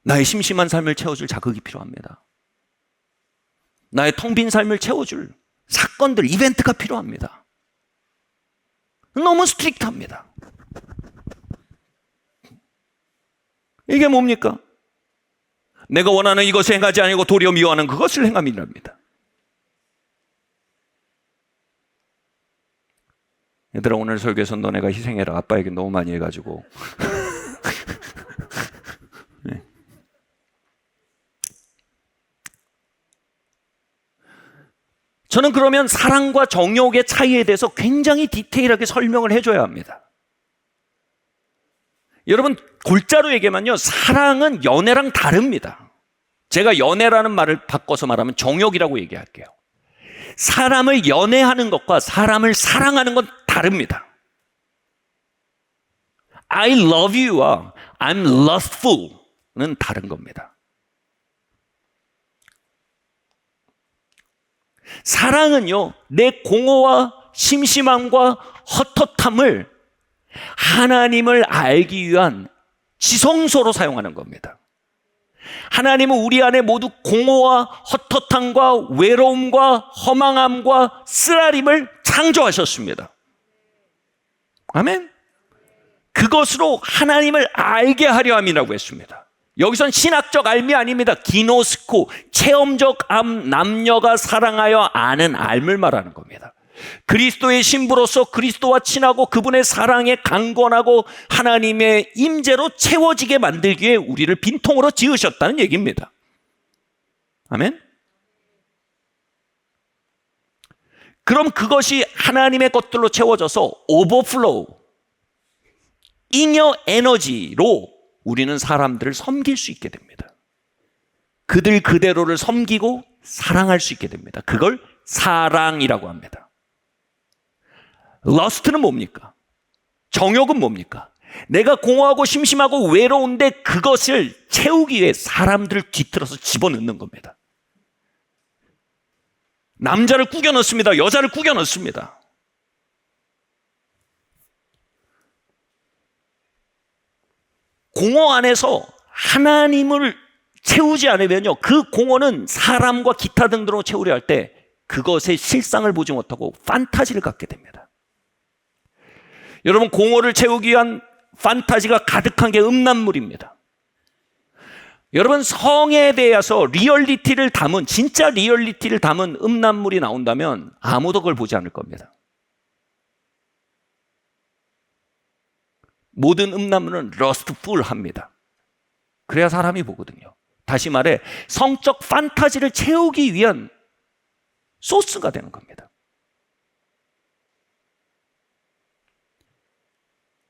나의 심심한 삶을 채워줄 자극이 필요합니다. 나의 텅 빈 삶을 채워줄 사건들, 이벤트가 필요합니다. 너무 스트릭트합니다. 이게 뭡니까? 내가 원하는 이것을 행하지 아니고 도리어 미워하는 그것을 행함이랍니다. 얘들아, 오늘 설교에서 너네가 희생해라. 아빠 얘기 너무 많이 해가지고. 네. 저는 그러면 사랑과 정욕의 차이에 대해서 굉장히 디테일하게 설명을 해줘야 합니다. 여러분, 골자로 얘기하면요, 사랑은 연애랑 다릅니다. 제가 연애라는 말을 바꿔서 말하면 정욕이라고 얘기할게요. 사람을 연애하는 것과 사람을 사랑하는 건 다릅니다. I love you와 I'm lustful은 다른 겁니다. 사랑은요, 내 공허와 심심함과 헛헛함을 하나님을 알기 위한 지성소로 사용하는 겁니다. 하나님은 우리 안에 모두 공허와 헛헛함과 외로움과 허망함과 쓰라림을 창조하셨습니다. 아멘. 그것으로 하나님을 알게 하려 함이라고 했습니다. 여기선 신학적 알미 아닙니다. 기노스코, 체험적 암, 남녀가 사랑하여 아는 알을 말하는 겁니다. 그리스도의 신부로서 그리스도와 친하고 그분의 사랑에 강건하고 하나님의 임재로 채워지게 만들기 위해 우리를 빈통으로 지으셨다는 얘기입니다. 아멘? 그럼 그것이 하나님의 것들로 채워져서 오버플로우, 잉여 에너지로 우리는 사람들을 섬길 수 있게 됩니다. 그들 그대로를 섬기고 사랑할 수 있게 됩니다. 그걸 사랑이라고 합니다. 러스트는 뭡니까? 정욕은 뭡니까? 내가 공허하고 심심하고 외로운데 그것을 채우기 위해 사람들을 뒤틀어서 집어넣는 겁니다. 남자를 꾸겨 넣습니다. 여자를 꾸겨 넣습니다. 공허 안에서 하나님을 채우지 않으면요, 그 공허는 사람과 기타 등등으로 채우려 할 때 그것의 실상을 보지 못하고 판타지를 갖게 됩니다. 여러분, 공허를 채우기 위한 판타지가 가득한 게 음란물입니다. 여러분, 성에 대해서 리얼리티를 담은, 진짜 리얼리티를 담은 음란물이 나온다면 아무도 그걸 보지 않을 겁니다. 모든 음란물은 러스트풀합니다. 그래야 사람이 보거든요. 다시 말해, 성적 판타지를 채우기 위한 소스가 되는 겁니다.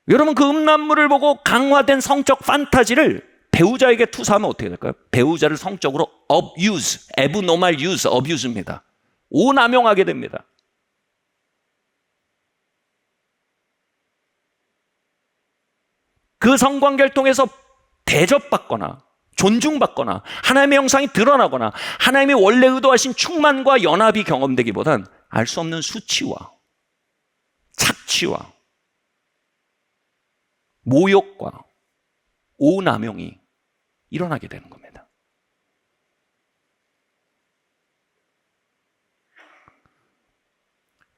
여러분, 그 음란물을 보고 강화된 성적 판타지를 배우자에게 투사하면 어떻게 될까요? 배우자를 성적으로 abuse, abnormal use, abuse입니다. 오남용하게 됩니다. 그 성관계를 통해서 대접받거나 존중받거나 하나님의 형상이 드러나거나 하나님이 원래 의도하신 충만과 연합이 경험되기보단 알 수 없는 수치와 착취와 모욕과 오남용이 일어나게 되는 겁니다.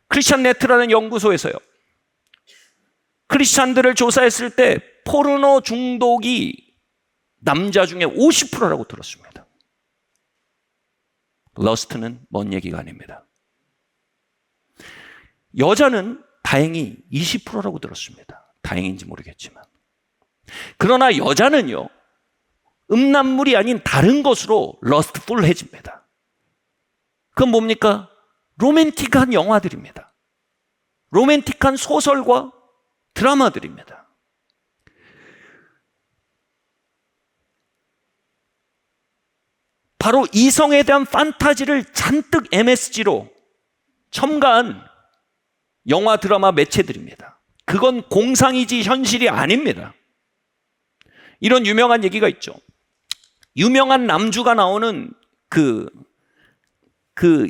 크리스찬 네트라는 연구소에서요, 크리스찬들을 조사했을 때 포르노 중독이 남자 중에 50%라고 들었습니다. 러스트는 먼 얘기가 아닙니다. 여자는 다행히 20%라고 들었습니다. 다행인지 모르겠지만. 그러나 여자는요, 음란물이 아닌 다른 것으로 러스트풀해집니다. 그건 뭡니까? 로맨틱한 영화들입니다. 로맨틱한 소설과 드라마들입니다. 바로 이성에 대한 판타지를 잔뜩 MSG로 첨가한 영화, 드라마, 매체들입니다. 그건 공상이지 현실이 아닙니다. 이런 유명한 얘기가 있죠. 유명한 남주가 나오는 그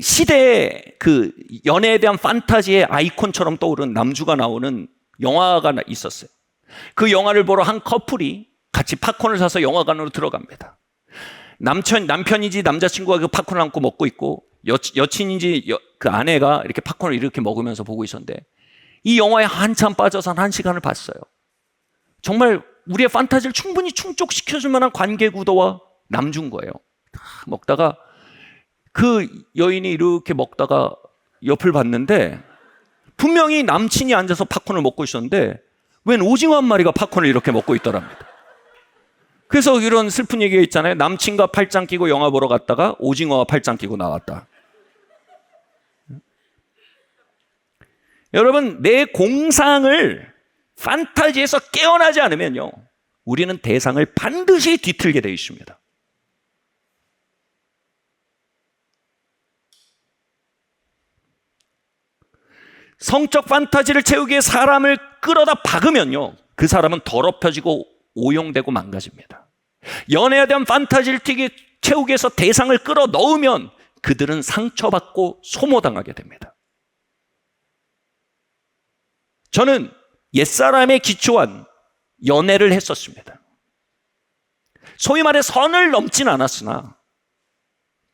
시대의 그 연애에 대한 판타지의 아이콘처럼 떠오른 남주가 나오는 영화가 있었어요. 그 영화를 보러 한 커플이 같이 팝콘을 사서 영화관으로 들어갑니다. 남편인지 남자친구가 그 팝콘을 안고 먹고 있고 여친인지 그 아내가 이렇게 팝콘을 이렇게 먹으면서 보고 있었는데 이 영화에 한참 빠져서 한 시간을 봤어요. 정말 우리의 판타지를 충분히 충족시켜줄 만한 관계 구도와 남준 거예요. 먹다가 그 여인이 이렇게 먹다가 옆을 봤는데 분명히 남친이 앉아서 팝콘을 먹고 있었는데 웬 오징어 한 마리가 팝콘을 이렇게 먹고 있더랍니다. 그래서 이런 슬픈 얘기가 있잖아요. 남친과 팔짱 끼고 영화 보러 갔다가 오징어와 팔짱 끼고 나왔다. 여러분, 내 공상을 판타지에서 깨어나지 않으면요, 우리는 대상을 반드시 뒤틀게 되어 있습니다. 성적 판타지를 채우기 위해 사람을 끌어다 박으면요, 그 사람은 더럽혀지고 오용되고 망가집니다. 연애에 대한 판타지를 채우기 위해서 대상을 끌어 넣으면 그들은 상처받고 소모당하게 됩니다. 저는 옛사람에 기초한 연애를 했었습니다. 소위 말해 선을 넘진 않았으나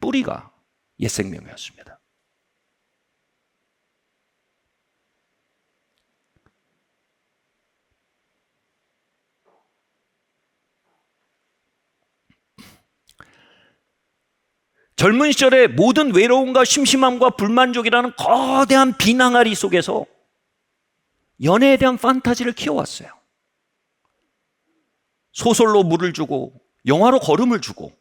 뿌리가 옛생명이었습니다. 젊은 시절에 모든 외로움과 심심함과 불만족이라는 거대한 비낭아리 속에서 연애에 대한 판타지를 키워왔어요. 소설로 물을 주고 영화로 걸음을 주고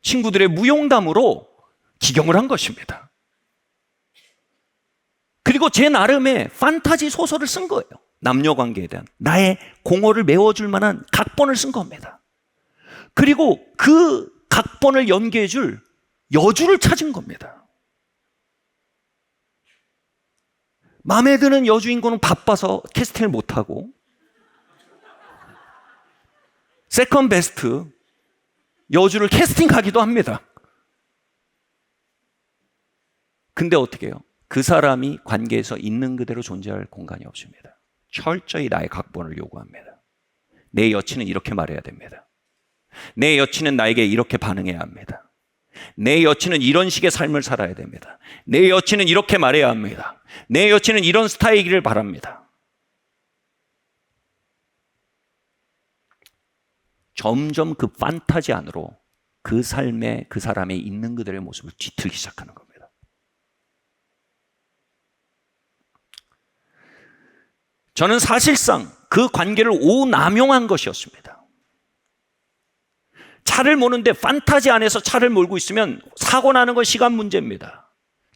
친구들의 무용담으로 기경을 한 것입니다. 그리고 제 나름의 판타지 소설을 쓴 거예요. 남녀관계에 대한 나의 공허를 메워줄 만한 각본을 쓴 겁니다. 그리고 그 각본을 연기해 줄 여주를 찾은 겁니다. 마음에 드는 여주인공은 바빠서 캐스팅을 못하고 세컨 베스트 여주를 캐스팅하기도 합니다. 근데 어떻게 해요? 그 사람이 관계에서 있는 그대로 존재할 공간이 없습니다. 철저히 나의 각본을 요구합니다. 내 여친은 이렇게 말해야 됩니다. 내 여친은 나에게 이렇게 반응해야 합니다. 내 여친은 이런 식의 삶을 살아야 됩니다. 내 여친은 이렇게 말해야 합니다. 내 여친은 이런 스타일이기를 바랍니다. 점점 그 판타지 안으로 그 삶에 그 사람의 있는 그들의 모습을 뒤틀기 시작하는 겁니다. 저는 사실상 그 관계를 오남용한 것이었습니다. 차를 모는데 판타지 안에서 차를 몰고 있으면 사고 나는 건 시간 문제입니다.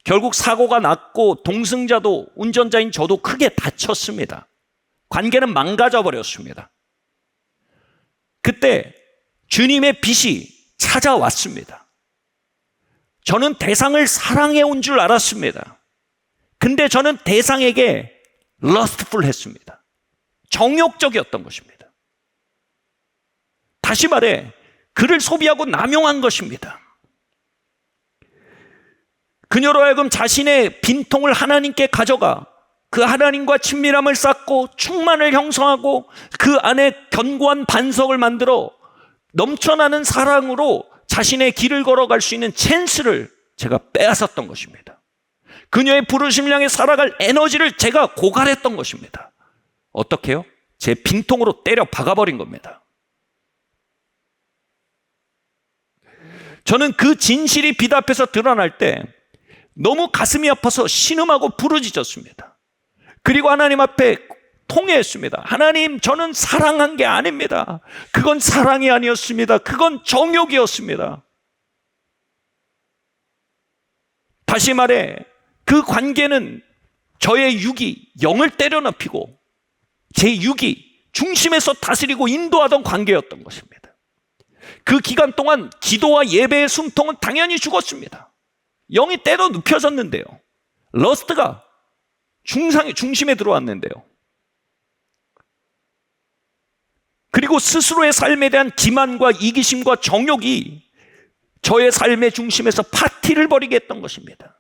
결국 사고가 났고 동승자도 운전자인 저도 크게 다쳤습니다. 관계는 망가져 버렸습니다. 그때 주님의 빛이 찾아왔습니다. 저는 대상을 사랑해 온 줄 알았습니다. 근데 저는 대상에게 lustful 했습니다. 정욕적이었던 것입니다. 다시 말해 그를 소비하고 남용한 것입니다. 그녀로 하여금 자신의 빈통을 하나님께 가져가 그 하나님과 친밀함을 쌓고 충만을 형성하고 그 안에 견고한 반석을 만들어 넘쳐나는 사랑으로 자신의 길을 걸어갈 수 있는 찬스를 제가 빼앗았던 것입니다. 그녀의 부르심을 향해 살아갈 에너지를 제가 고갈했던 것입니다. 어떻게 해요? 제 빈통으로 때려 박아버린 겁니다. 저는 그 진실이 빛 앞에서 드러날 때 너무 가슴이 아파서 신음하고 부르짖었습니다. 그리고 하나님 앞에 통회했습니다. 하나님, 저는 사랑한 게 아닙니다. 그건 사랑이 아니었습니다. 그건 정욕이었습니다. 다시 말해 그 관계는 저의 육이 영을 때려눕히고 제 육이 중심에서 다스리고 인도하던 관계였던 것입니다. 그 기간 동안 기도와 예배의 숨통은 당연히 죽었습니다. 영이 때려 눕혀졌는데요. 러스트가 중심에 들어왔는데요. 그리고 스스로의 삶에 대한 기만과 이기심과 정욕이 저의 삶의 중심에서 파티를 벌이게 했던 것입니다.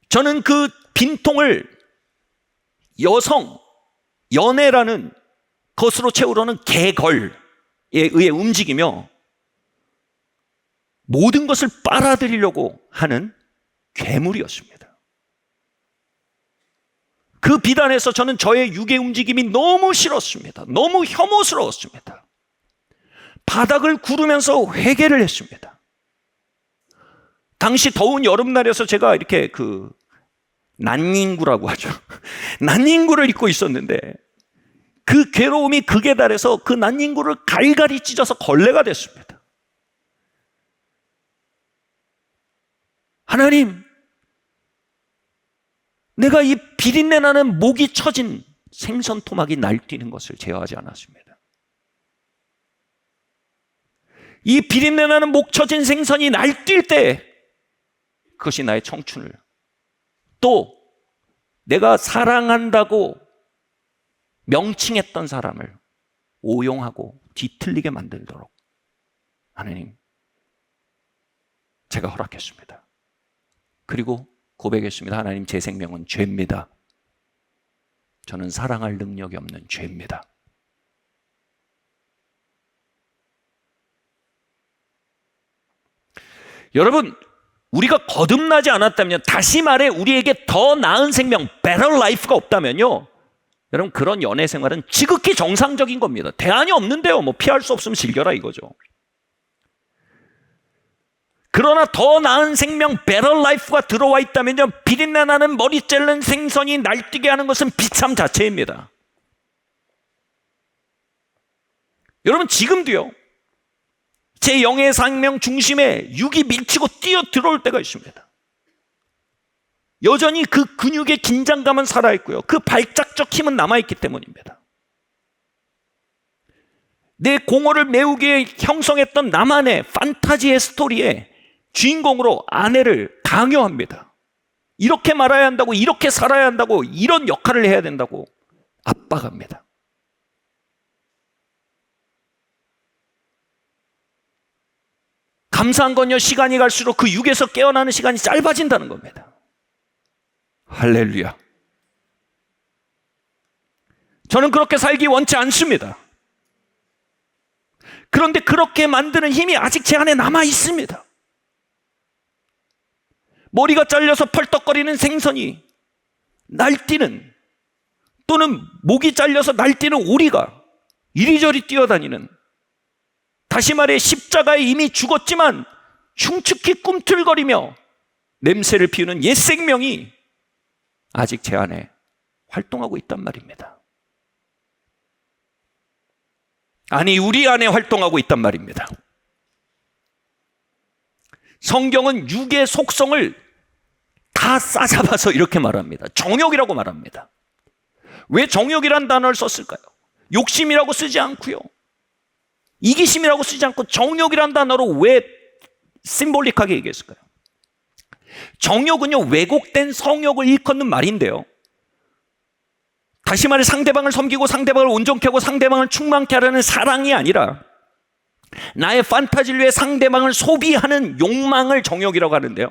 저는 그 빈통을 연애라는 것으로 채우려는 계걸에 의해 움직이며 모든 것을 빨아들이려고 하는 괴물이었습니다. 그 비단에서 저는 저의 육의 움직임이 너무 싫었습니다. 너무 혐오스러웠습니다. 바닥을 구르면서 회개를 했습니다. 당시 더운 여름날에서 제가 이렇게 난닝구라고 하죠. 난닝구를 입고 있었는데 그 괴로움이 극에 달해서 그 난닝구를 갈갈이 찢어서 걸레가 됐습니다. 하나님, 내가 이 비린내 나는 목이 처진 생선 토막이 날뛰는 것을 제어하지 않았습니다. 이 비린내 나는 목 처진 생선이 날뛸 때 그것이 나의 청춘을, 또 내가 사랑한다고 명칭했던 사람을 오용하고 뒤틀리게 만들도록 하나님, 제가 허락했습니다. 그리고 고백했습니다. 하나님, 제 생명은 죄입니다. 저는 사랑할 능력이 없는 죄입니다. 여러분, 우리가 거듭나지 않았다면, 다시 말해 우리에게 더 나은 생명, better life가 없다면요, 여러분, 그런 연애 생활은 지극히 정상적인 겁니다. 대안이 없는데요, 뭐 피할 수 없으면 즐겨라 이거죠. 그러나 더 나은 생명, better life가 들어와 있다면요, 비린내 나는 머리 자른 생선이 날뛰게 하는 것은 비참 자체입니다. 여러분, 지금도요, 제 영의 생명 중심에 육이 밀치고 뛰어 들어올 때가 있습니다. 여전히 그 근육의 긴장감은 살아있고요, 그 발작적 힘은 남아있기 때문입니다. 내 공허를 메우기에 형성했던 나만의 판타지의 스토리에 주인공으로 아내를 강요합니다. 이렇게 말아야 한다고, 이렇게 살아야 한다고, 이런 역할을 해야 된다고 압박합니다. 감사한 건요, 시간이 갈수록 그 육에서 깨어나는 시간이 짧아진다는 겁니다. 할렐루야. 저는 그렇게 살기 원치 않습니다. 그런데 그렇게 만드는 힘이 아직 제 안에 남아 있습니다. 머리가 잘려서 펄떡거리는 생선이 날뛰는, 또는 목이 잘려서 날뛰는 오리가 이리저리 뛰어다니는, 다시 말해 십자가에 이미 죽었지만 흉측히 꿈틀거리며 냄새를 피우는 옛 생명이 아직 제 안에 활동하고 있단 말입니다. 아니, 우리 안에 활동하고 있단 말입니다. 성경은 육의 속성을 다 싸잡아서 이렇게 말합니다. 정욕이라고 말합니다. 왜 정욕이란 단어를 썼을까요? 욕심이라고 쓰지 않고요, 이기심이라고 쓰지 않고 정욕이란 단어로 왜 심볼릭하게 얘기했을까요? 정욕은요, 왜곡된 성욕을 일컫는 말인데요, 다시 말해 상대방을 섬기고 상대방을 온전케 하고 상대방을 충만케 하려는 사랑이 아니라 나의 판타지를 위해 상대방을 소비하는 욕망을 정욕이라고 하는데요,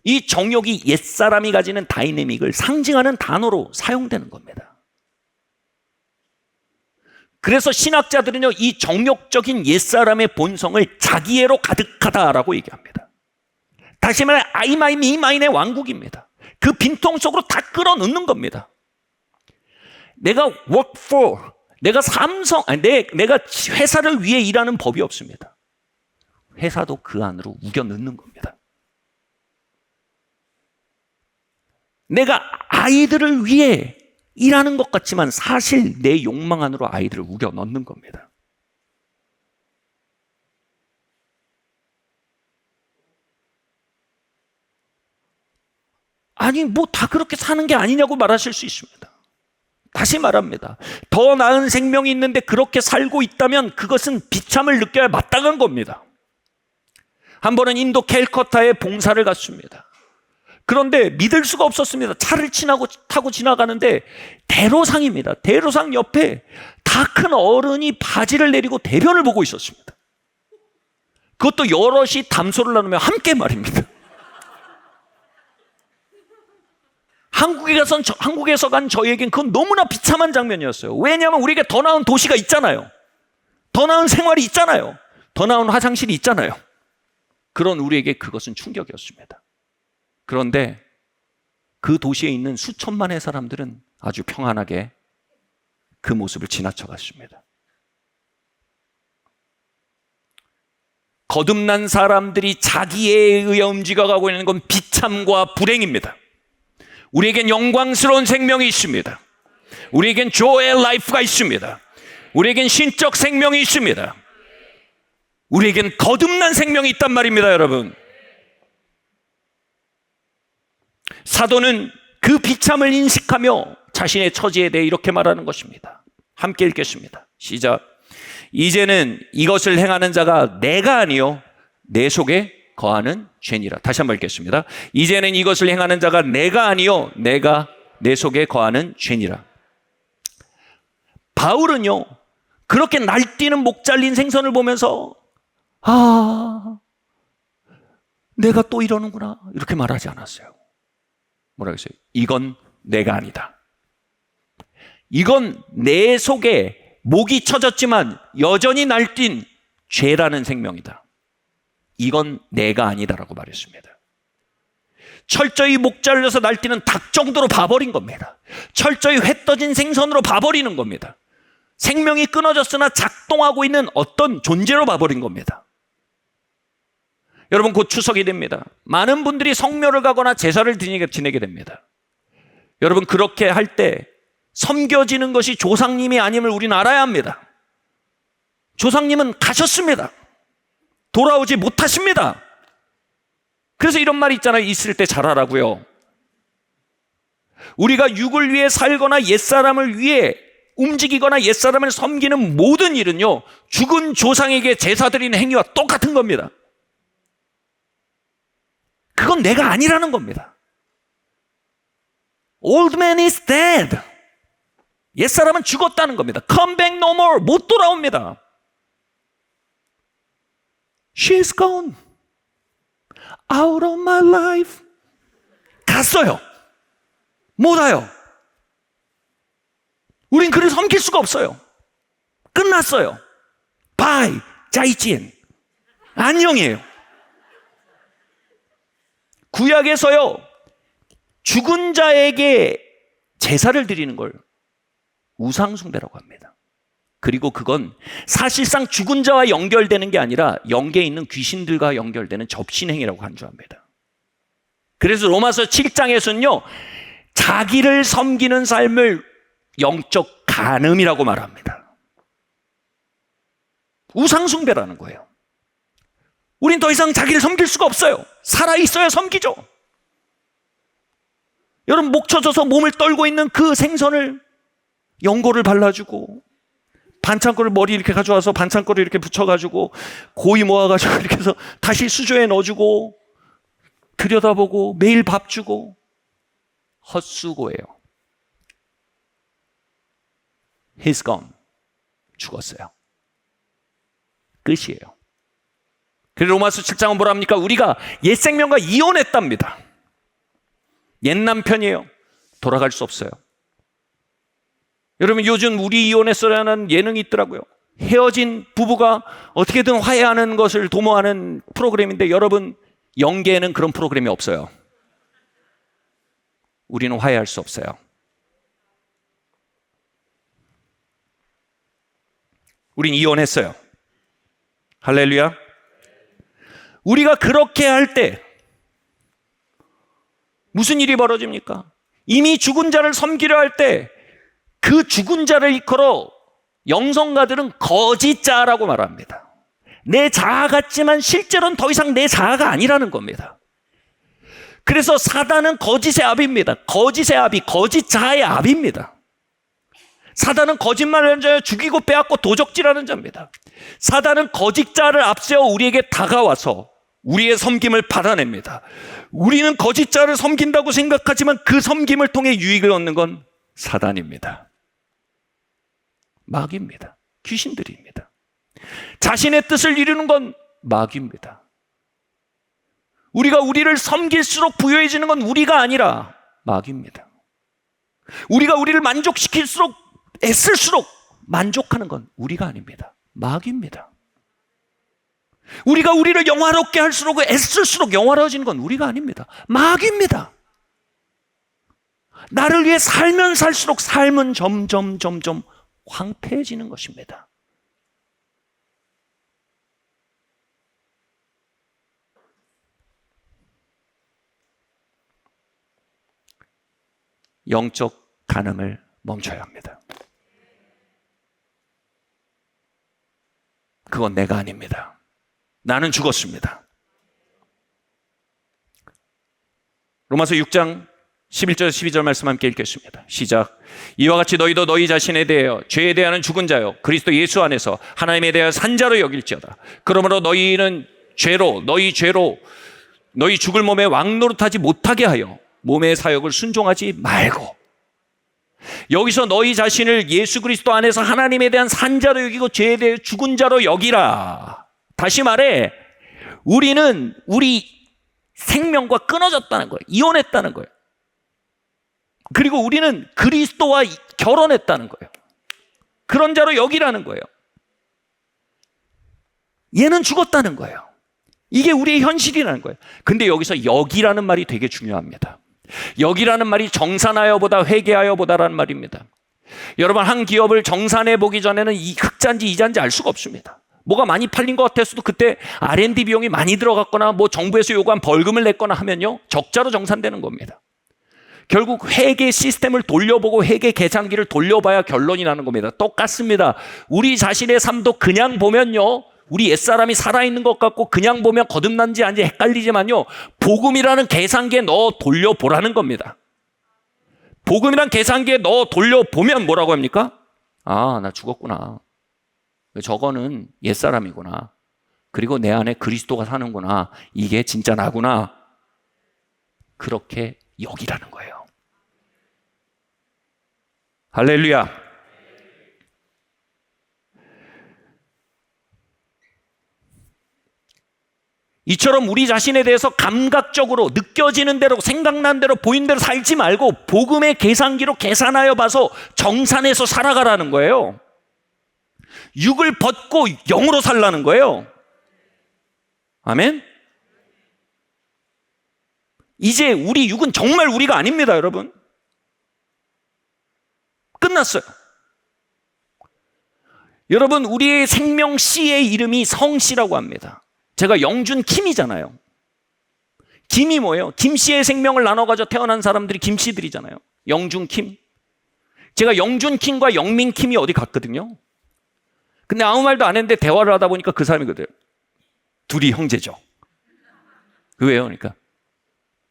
이 정욕이 옛사람이 가지는 다이내믹을 상징하는 단어로 사용되는 겁니다. 그래서 신학자들은요, 이 정욕적인 옛사람의 본성을 자기애로 가득하다라고 얘기합니다. 다시 말해 아이마이 미마인의 왕국입니다. 그 빈통 속으로 다 끌어넣는 겁니다. 내가 work for, 내가 내가 회사를 위해 일하는 법이 없습니다. 회사도 그 안으로 우겨 넣는 겁니다. 내가 아이들을 위해 일하는 것 같지만 사실 내 욕망 안으로 아이들을 우겨 넣는 겁니다. 아니, 뭐 다 그렇게 사는 게 아니냐고 말하실 수 있습니다. 다시 말합니다. 더 나은 생명이 있는데 그렇게 살고 있다면 그것은 비참을 느껴야 마땅한 겁니다. 한 번은 인도 캘커타에 봉사를 갔습니다. 그런데 믿을 수가 없었습니다. 차를 타고 지나가는데 대로상입니다. 대로상 옆에 다 큰 어른이 바지를 내리고 대변을 보고 있었습니다. 그것도 여럿이 담소를 나누며 함께 말입니다. 한국에서 간 저희에겐 그건 너무나 비참한 장면이었어요. 왜냐하면 우리에게 더 나은 도시가 있잖아요. 더 나은 생활이 있잖아요. 더 나은 화장실이 있잖아요. 그런 우리에게 그것은 충격이었습니다. 그런데 그 도시에 있는 수천만의 사람들은 아주 평안하게 그 모습을 지나쳐 갔습니다. 거듭난 사람들이 자기에 의해 움직여가고 있는 건 비참과 불행입니다. 우리에겐 영광스러운 생명이 있습니다. 우리에겐 조의 라이프가 있습니다. 우리에겐 신적 생명이 있습니다. 우리에겐 거듭난 생명이 있단 말입니다, 여러분. 사도는 그 비참을 인식하며 자신의 처지에 대해 이렇게 말하는 것입니다. 함께 읽겠습니다. 시작. 이제는 이것을 행하는 자가 내가 아니요 내 속에 거하는 죄니라. 다시 한번 읽겠습니다. 이제는 이것을 행하는 자가 내가 아니요 내가 내 속에 거하는 죄니라. 바울은요 그렇게 날뛰는 목 잘린 생선을 보면서 내가 또 이러는구나 이렇게 말하지 않았어요. 뭐라고 했어요? 이건 내가 아니다. 이건 내 속에 목이 쳐졌지만 여전히 날뛴 죄라는 생명이다. 이건 내가 아니다라고 말했습니다. 철저히 목 잘려서 날뛰는 닭 정도로 봐버린 겁니다. 철저히 회 떠진 생선으로 봐버리는 겁니다. 생명이 끊어졌으나 작동하고 있는 어떤 존재로 봐버린 겁니다. 여러분 곧 추석이 됩니다. 많은 분들이 성묘를 가거나 제사를 지내게 됩니다. 여러분 그렇게 할 때 섬겨지는 것이 조상님이 아님을 우리는 알아야 합니다. 조상님은 가셨습니다. 돌아오지 못하십니다. 그래서 이런 말이 있잖아요. 있을 때 잘하라고요. 우리가 육을 위해 살거나 옛사람을 위해 움직이거나 옛사람을 섬기는 모든 일은요 죽은 조상에게 제사 드리는 행위와 똑같은 겁니다. 그건 내가 아니라는 겁니다. Old man is dead. 옛사람은 죽었다는 겁니다. Come back no more. 못 돌아옵니다. She is gone. Out of my life. 갔어요. 못 와요. 우린 그를 섬길 수가 없어요. 끝났어요. Bye. 자이지엔. 안녕이에요. 구약에서요 죽은 자에게 제사를 드리는 걸 우상숭배라고 합니다. 그리고 그건 사실상 죽은 자와 연결되는 게 아니라 영계에 있는 귀신들과 연결되는 접신행위라고 간주합니다. 그래서 로마서 7장에서는요 자기를 섬기는 삶을 영적 간음이라고 말합니다. 우상숭배라는 거예요. 우린 더 이상 자기를 섬길 수가 없어요. 살아있어야 섬기죠. 여러분 목 쳐져서 몸을 떨고 있는 그 생선을 연고를 발라주고 반창고를 머리 이렇게 가져와서 반창고를 이렇게 붙여가지고 고이 모아가지고 이렇게 해서 다시 수조에 넣어주고 들여다보고 매일 밥 주고 헛수고예요. He's gone. 죽었어요. 끝이에요. 그래서 로마서 7장은 뭐라 합니까? 우리가 옛 생명과 이혼했답니다. 옛 남편이에요. 돌아갈 수 없어요. 여러분 요즘 우리 이혼했어라는 예능이 있더라고요. 헤어진 부부가 어떻게든 화해하는 것을 도모하는 프로그램인데 여러분 영계에는 그런 프로그램이 없어요. 우리는 화해할 수 없어요. 우린 이혼했어요. 할렐루야. 우리가 그렇게 할 때 무슨 일이 벌어집니까? 이미 죽은 자를 섬기려 할 때 그 죽은 자를 일컬어 영성가들은 거짓자라고 말합니다. 내 자아 같지만 실제로는 더 이상 내 자아가 아니라는 겁니다. 그래서 사단은 거짓의 아비입니다. 거짓의 아비, 거짓 자아의 아비입니다. 사단은 거짓말하는 자예요. 죽이고 빼앗고 도적질하는 자입니다. 사단은 거짓 자를 앞세워 우리에게 다가와서 우리의 섬김을 받아냅니다. 우리는 거짓 자를 섬긴다고 생각하지만 그 섬김을 통해 유익을 얻는 건 사단입니다. 마귀입니다. 귀신들입니다. 자신의 뜻을 이루는 건 마귀입니다. 우리가 우리를 섬길수록 부유해지는 건 우리가 아니라 마귀입니다. 우리가 우리를 만족시킬수록 애쓸수록 만족하는 건 우리가 아닙니다. 마귀입니다. 우리가 우리를 영화롭게 할수록 애쓸수록 영화로워지는 건 우리가 아닙니다. 마귀입니다. 나를 위해 살면 살수록 삶은 점점 황폐해지는 것입니다. 영적 간음을 멈춰야 합니다. 그건 내가 아닙니다. 나는 죽었습니다. 로마서 6장 11절 12절 말씀 함께 읽겠습니다. 시작. 이와 같이 너희도 너희 자신에 대하여 죄에 대하여는 죽은 자요 그리스도 예수 안에서 하나님에 대하여 산 자로 여길지어다. 그러므로 너희는 너희 죄로 너희 죽을 몸에 왕노릇하지 못하게 하여 몸의 사역을 순종하지 말고. 여기서 너희 자신을 예수 그리스도 안에서 하나님에 대한 산 자로 여기고 죄에 대해 죽은 자로 여기라. 다시 말해, 우리는 우리 생명과 끊어졌다는 거예요. 이혼했다는 거예요. 그리고 우리는 그리스도와 결혼했다는 거예요. 그런 자로 여기라는 거예요. 얘는 죽었다는 거예요. 이게 우리의 현실이라는 거예요. 근데 여기서 여기라는 말이 되게 중요합니다. 여기라는 말이 정산하여보다 회개하여보다라는 말입니다. 여러분, 한 기업을 정산해 보기 전에는 이 흑자인지 이자인지 알 수가 없습니다. 뭐가 많이 팔린 것 같았어도 그때 R&D 비용이 많이 들어갔거나 뭐 정부에서 요구한 벌금을 냈거나 하면요, 적자로 정산되는 겁니다. 결국 회계 시스템을 돌려보고 회계 계산기를 돌려봐야 결론이 나는 겁니다. 똑같습니다. 우리 자신의 삶도 그냥 보면요, 우리 옛사람이 살아있는 것 같고 그냥 보면 거듭난지 아닌지 헷갈리지만요, 복음이라는 계산기에 넣어 돌려보라는 겁니다. 복음이란 계산기에 넣어 돌려보면 뭐라고 합니까? 아, 나 죽었구나. 저거는 옛사람이구나. 그리고 내 안에 그리스도가 사는구나. 이게 진짜 나구나. 그렇게 여기라는 거예요. 할렐루야. 이처럼 우리 자신에 대해서 감각적으로 느껴지는 대로, 생각난 대로, 보이는 대로 살지 말고 복음의 계산기로 계산하여 봐서 정산해서 살아가라는 거예요. 육을 벗고 영으로 살라는 거예요. 아멘? 이제 우리 육은 정말 우리가 아닙니다, 여러분. 끝났어요. 여러분, 우리의 생명 씨의 이름이 성씨라고 합니다. 제가 영준 킴이잖아요. 김이 뭐예요? 김씨의 생명을 나눠가지고 태어난 사람들이 김씨들이잖아요. 영준 킴. 제가 영준 킴과 영민 킴이 어디 갔거든요. 근데 아무 말도 안 했는데 대화를 하다 보니까 그 사람이거든요. 둘이 형제죠. 왜요? 그러니까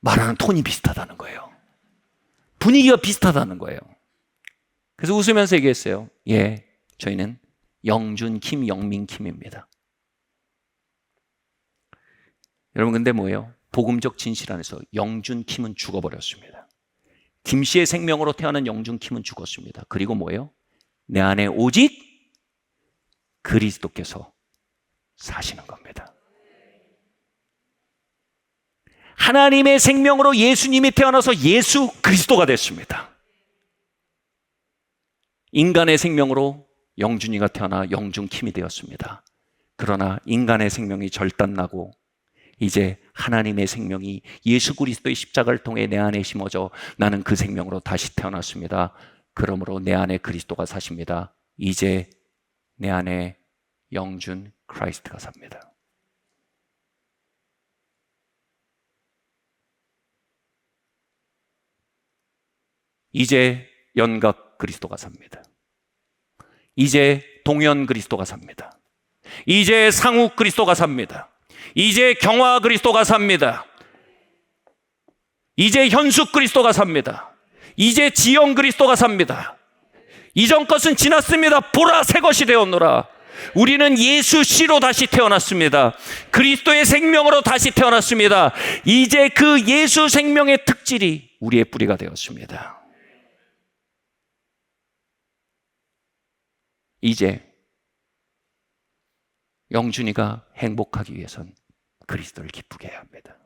말하는 톤이 비슷하다는 거예요. 분위기가 비슷하다는 거예요. 그래서 웃으면서 얘기했어요. 예, 저희는 영준 킴, 영민 킴입니다. 여러분, 근데 뭐예요? 복음적 진실 안에서 영준 킴은 죽어버렸습니다. 김씨의 생명으로 태어난 영준 킴은 죽었습니다. 그리고 뭐예요? 내 안에 오직 그리스도께서 사시는 겁니다. 하나님의 생명으로 예수님이 태어나서 예수 그리스도가 됐습니다. 인간의 생명으로 영준이가 태어나 영준 킴이 되었습니다. 그러나 인간의 생명이 절단나고 이제 하나님의 생명이 예수 그리스도의 십자가를 통해 내 안에 심어져 나는 그 생명으로 다시 태어났습니다. 그러므로 내 안에 그리스도가 사십니다. 이제 내 안에 영준 크라이스트가 삽니다. 이제 연각 그리스도가 삽니다. 이제 동연 그리스도가 삽니다. 이제 상욱 그리스도가 삽니다. 이제 경화 그리스도가 삽니다. 이제 현숙 그리스도가 삽니다. 이제 지영 그리스도가 삽니다. 이전 것은 지났습니다. 보라, 새 것이 되었노라. 우리는 예수 씨로 다시 태어났습니다. 그리스도의 생명으로 다시 태어났습니다. 이제 그 예수 생명의 특질이 우리의 뿌리가 되었습니다. 이제 영준이가 행복하기 위해선 그리스도를 기쁘게 해야 합니다.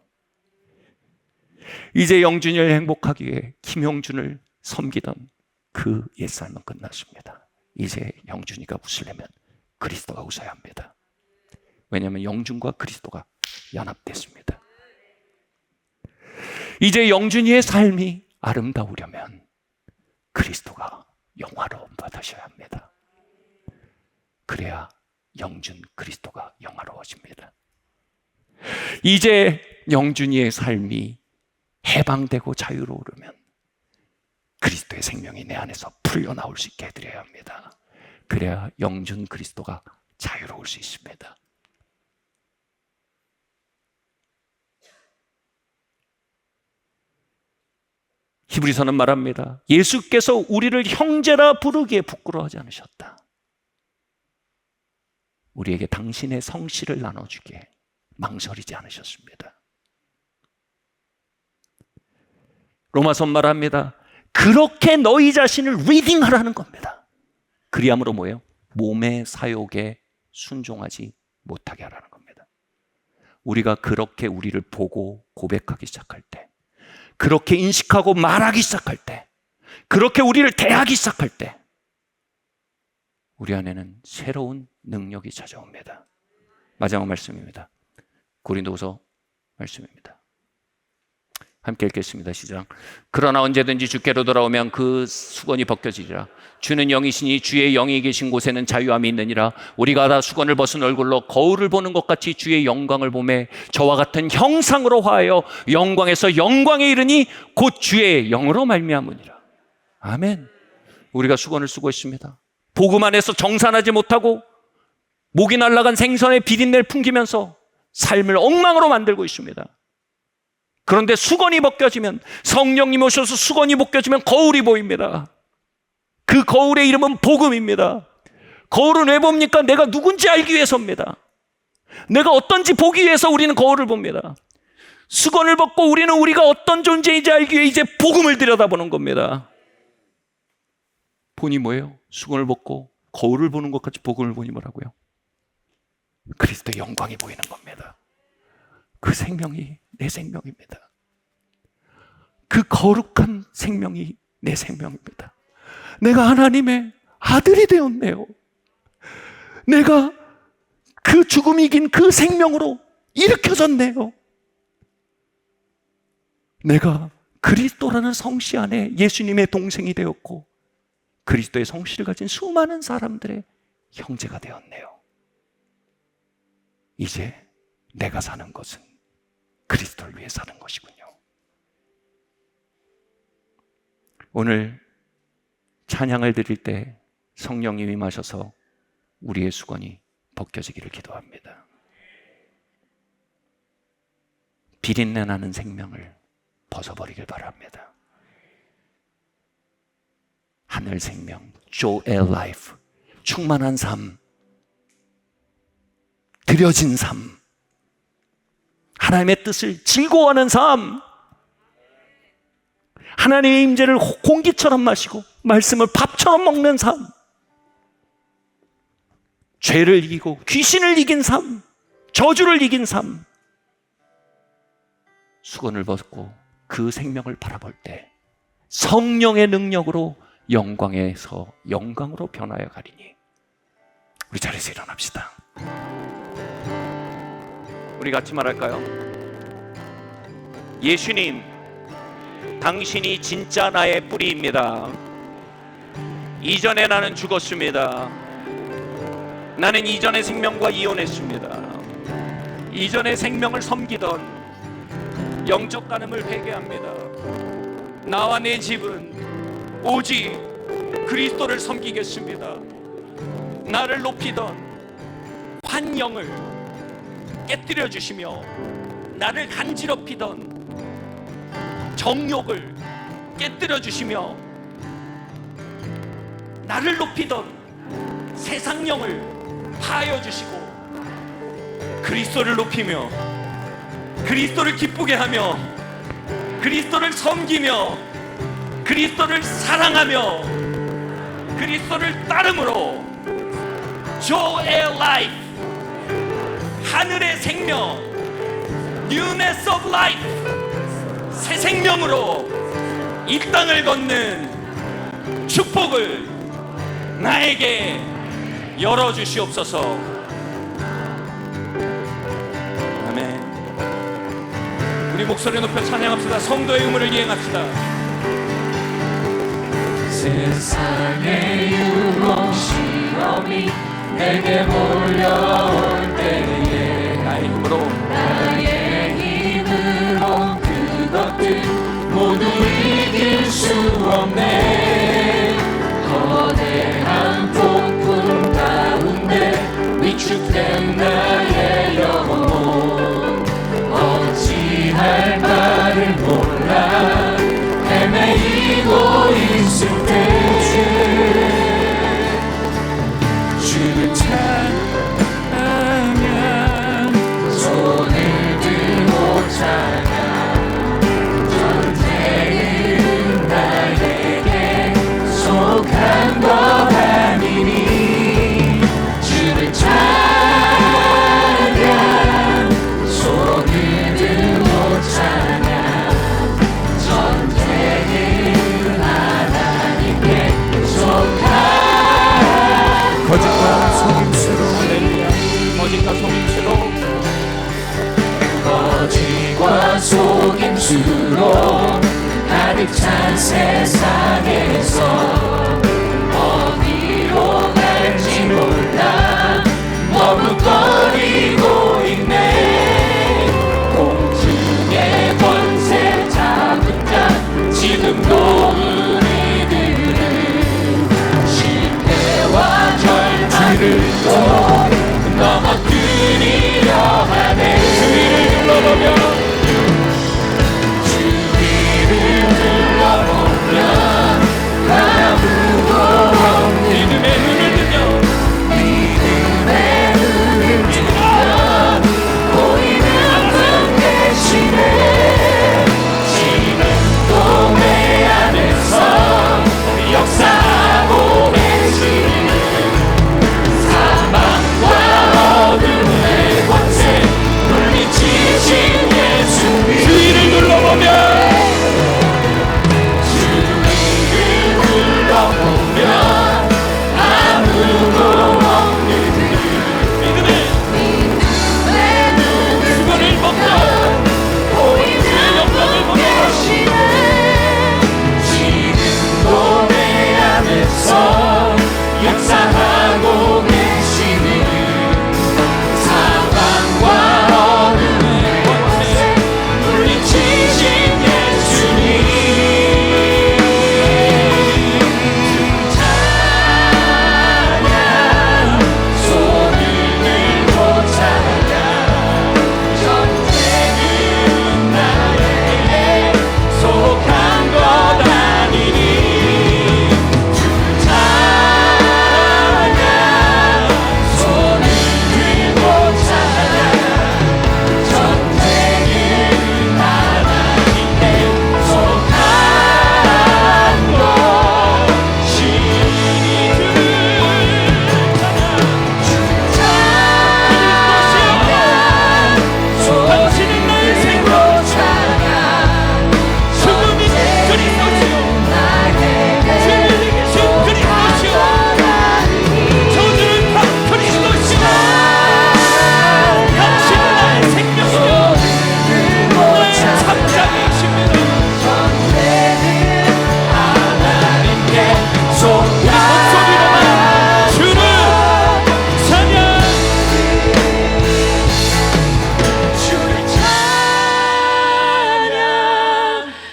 이제 영준이를 행복하기 위해 김영준을 섬기던 그 옛삶은 끝났습니다. 이제 영준이가 웃으려면 그리스도가 웃어야 합니다. 왜냐하면 영준과 그리스도가 연합됐습니다. 이제 영준이의 삶이 아름다우려면 그리스도가 영화로움 받으셔야 합니다. 그래야 영준 그리스도가 영화로워집니다. 이제 영준이의 삶이 해방되고 자유로우려면 그리스도의 생명이 내 안에서 풀려나올 수 있게 해드려야 합니다. 그래야 영준 그리스도가 자유로울 수 있습니다. 히브리서는 말합니다. 예수께서 우리를 형제라 부르기에 부끄러워하지 않으셨다. 우리에게 당신의 성실을 나눠주기에 망설이지 않으셨습니다. 로마서 말합니다. 그렇게 너희 자신을 리딩하라는 겁니다. 그리함으로 뭐예요? 몸의 사욕에 순종하지 못하게 하라는 겁니다. 우리가 그렇게 우리를 보고 고백하기 시작할 때, 그렇게 인식하고 말하기 시작할 때, 그렇게 우리를 대하기 시작할 때 우리 안에는 새로운 능력이 찾아옵니다. 마지막 말씀입니다. 고린도후서 말씀입니다. 함께 읽겠습니다. 시작. 그러나 언제든지 주께로 돌아오면 그 수건이 벗겨지리라. 주는 영이시니 주의 영이 계신 곳에는 자유함이 있느니라. 우리가 다 수건을 벗은 얼굴로 거울을 보는 것 같이 주의 영광을 보매 저와 같은 형상으로 화하여 영광에서 영광에 이르니 곧 주의 영으로 말미암으니라. 아멘. 우리가 수건을 쓰고 있습니다. 복음 안에서 정산하지 못하고 목이 날아간 생선의 비린내를 풍기면서 삶을 엉망으로 만들고 있습니다. 그런데 수건이 벗겨지면, 성령님 오셔서 수건이 벗겨지면 거울이 보입니다. 그 거울의 이름은 복음입니다. 거울은 왜 봅니까? 내가 누군지 알기 위해서입니다. 내가 어떤지 보기 위해서 우리는 거울을 봅니다. 수건을 벗고 우리는 우리가 어떤 존재인지 알기 위해 이제 복음을 들여다보는 겁니다. 보니 뭐예요? 수건을 벗고 거울을 보는 것 같이 복음을 보니 뭐라고요? 그리스도의 영광이 보이는 겁니다. 그 생명이 내 생명입니다. 그 거룩한 생명이 내 생명입니다. 내가 하나님의 아들이 되었네요. 내가 그 죽음이 이긴 그 생명으로 일으켜졌네요. 내가 그리스도라는 성씨 안에 예수님의 동생이 되었고 그리스도의 성씨를 가진 수많은 사람들의 형제가 되었네요. 이제 내가 사는 것은 그리스도를 위해 사는 것이군요. 오늘 찬양을 드릴 때 성령님이 임하셔서 우리의 수건이 벗겨지기를 기도합니다. 비린내 나는 생명을 벗어버리길 바랍니다. 하늘 생명, Joel Life, 충만한 삶, 드려진 삶, 하나님의 뜻을 즐거워하는 삶, 하나님의 임재를 공기처럼 마시고 말씀을 밥처럼 먹는 삶, 죄를 이기고 귀신을 이긴 삶, 저주를 이긴 삶, 수건을 벗고 그 생명을 바라볼 때 성령의 능력으로 영광에서 영광으로 변하여 가리니. 우리 자리에서 일어납시다. 우리 같이 말할까요? 예수님, 당신이 진짜 나의 뿌리입니다. 이전에 나는 죽었습니다. 나는 이전의 생명과 이혼했습니다. 이전의 생명을 섬기던 영적 간음을 회개합니다. 나와 내 집은 오직 그리스도를 섬기겠습니다. 나를 높이던 환영을 깨뜨려 주시며 나를 간지럽히던 정욕을 깨뜨려 주시며 나를 높이던 세상령을 하여 주시고 그리스도를 높이며 그리스도를 기쁘게 하며 그리스도를 섬기며 그리스도를 사랑하며 그리스도를 따름으로 Joel Life, 하늘의 생명, Newness of Life, 새 생명으로 이 땅을 걷는 축복을 나에게 열어주시옵소서. 아멘. 우리 목소리 높여 찬양합시다. 성도의 의무를 이행합시다. 세상의 유혹 시험이 내게 몰려올 때에 나의 힘으로 그것들 모두 이길 수 없네. 찬 세상에서 어디로 갈지 몰라 머뭇거리고 있네. 공중의 권세 잡은 자 지금도 우리들은 실패와 절망을 또 넘어뜨리려 하네. 주위를 둘러보면 아무도 믿음의 눈을 뜨며 보이는 분 대신에 지금도 내 안에서 역사하고 계시는 사망과 어둠의 권세 물리치신 예수님. 주위를 둘러보면 아무도 없는 믿음의 수건을 벗고 보이는 영광을 보시네. 지금도 내 안에서 역사하고 계시는 사방과 어둠의 권세 물리치신 예수님.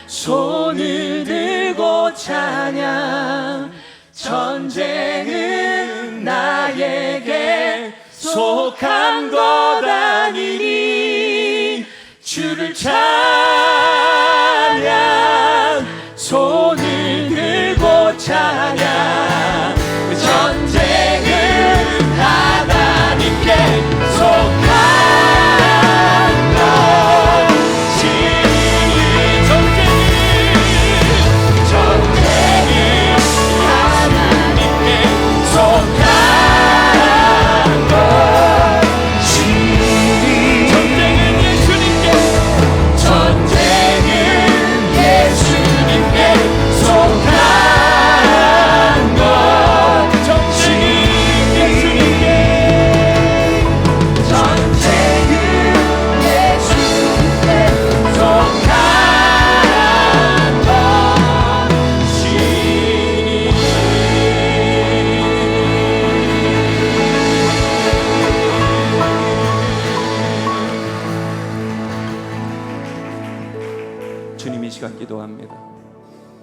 손을 들고 찬양. 전쟁은 나에게 속한 것 아니니 주를 찬양. 손을 들고 찬양. 전쟁은 하나님께 속한 주님 이 시간 기도합니다.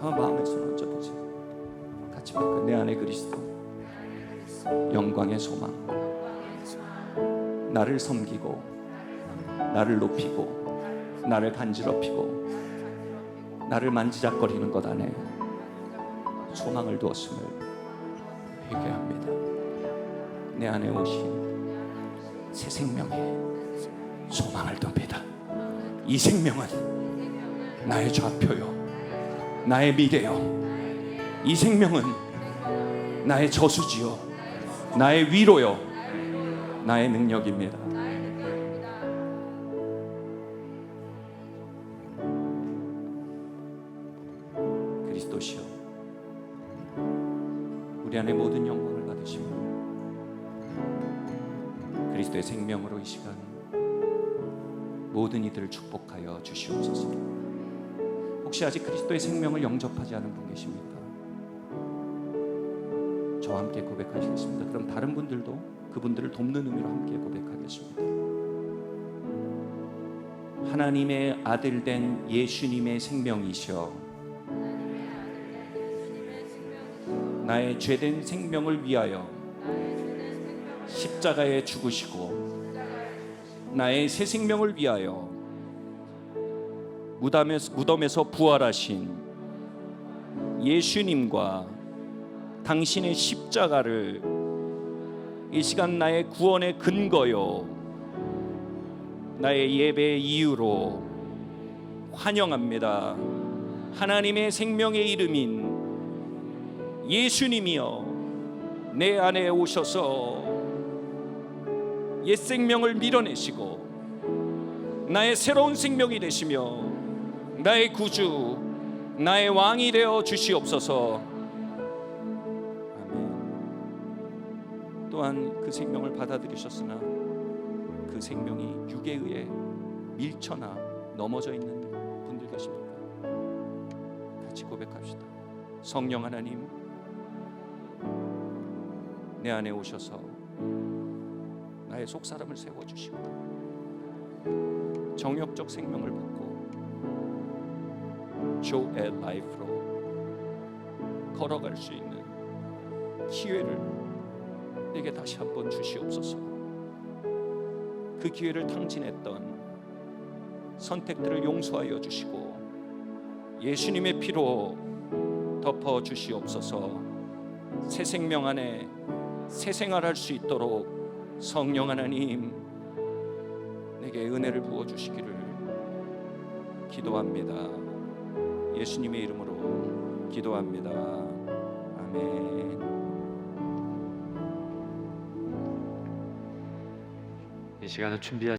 마음의 손 얹어보세요. 같이 말까? 내 안에 그리스도 영광의 소망. 나를 섬기고 나를 높이고 나를 간지럽히고 나를 만지작거리는 것 안에 소망을 두었음을 회개합니다. 내 안에 오신 새 생명에 소망을 둡니다. 이 생명은 나의 좌표요, 나의 미래요. 이 생명은 나의 저수지요, 나의 위로요, 나의 능력입니다. 그리스도시여, 우리 안에 모든 영광을 받으시며 그리스도의 생명으로 이 시간 모든 이들을 축복하여 주시옵소서. 혹시 아직 그리스도의 생명을 영접하지 않은 분 계십니까? 저와 함께 고백하시겠습니다. 그럼 다른 분들도 그분들을 돕는 의미로 함께 고백하겠습니다. 하나님의 아들 된 예수님의 생명이셔 나의 죄된 생명을 위하여 십자가에 죽으시고 나의 새 생명을 위하여 무덤에서 부활하신 예수님과 당신의 십자가를 이 시간 나의 구원의 근거요 나의 예배의 이유로 환영합니다. 하나님의 생명의 이름인 예수님이여 내 안에 오셔서 옛 생명을 밀어내시고 나의 새로운 생명이 되시며 나의 구주 나의 왕이 되어 주시옵소서. 아멘. 또한 그 생명을 받아들이셨으나 그 생명이 육에 의해 밀쳐나 넘어져 있는 분들 계십니까? 같이 고백합시다. 성령 하나님 내 안에 오셔서 나의 속사람을 세워주시고 정욕적 생명을 벗고 조의 라이프로 걸어갈 수 있는 기회를 내게 다시 한번 주시옵소서. 그 기회를 탕진했던 선택들을 용서하여 주시고 예수님의 피로 덮어 주시옵소서. 새 생명 안에 새 생활할 수 있도록 성령 하나님 내게 은혜를 부어 주시기를 기도합니다. 예수님의 이름으로 기도합니다. 아멘. 이 시간을 준비하시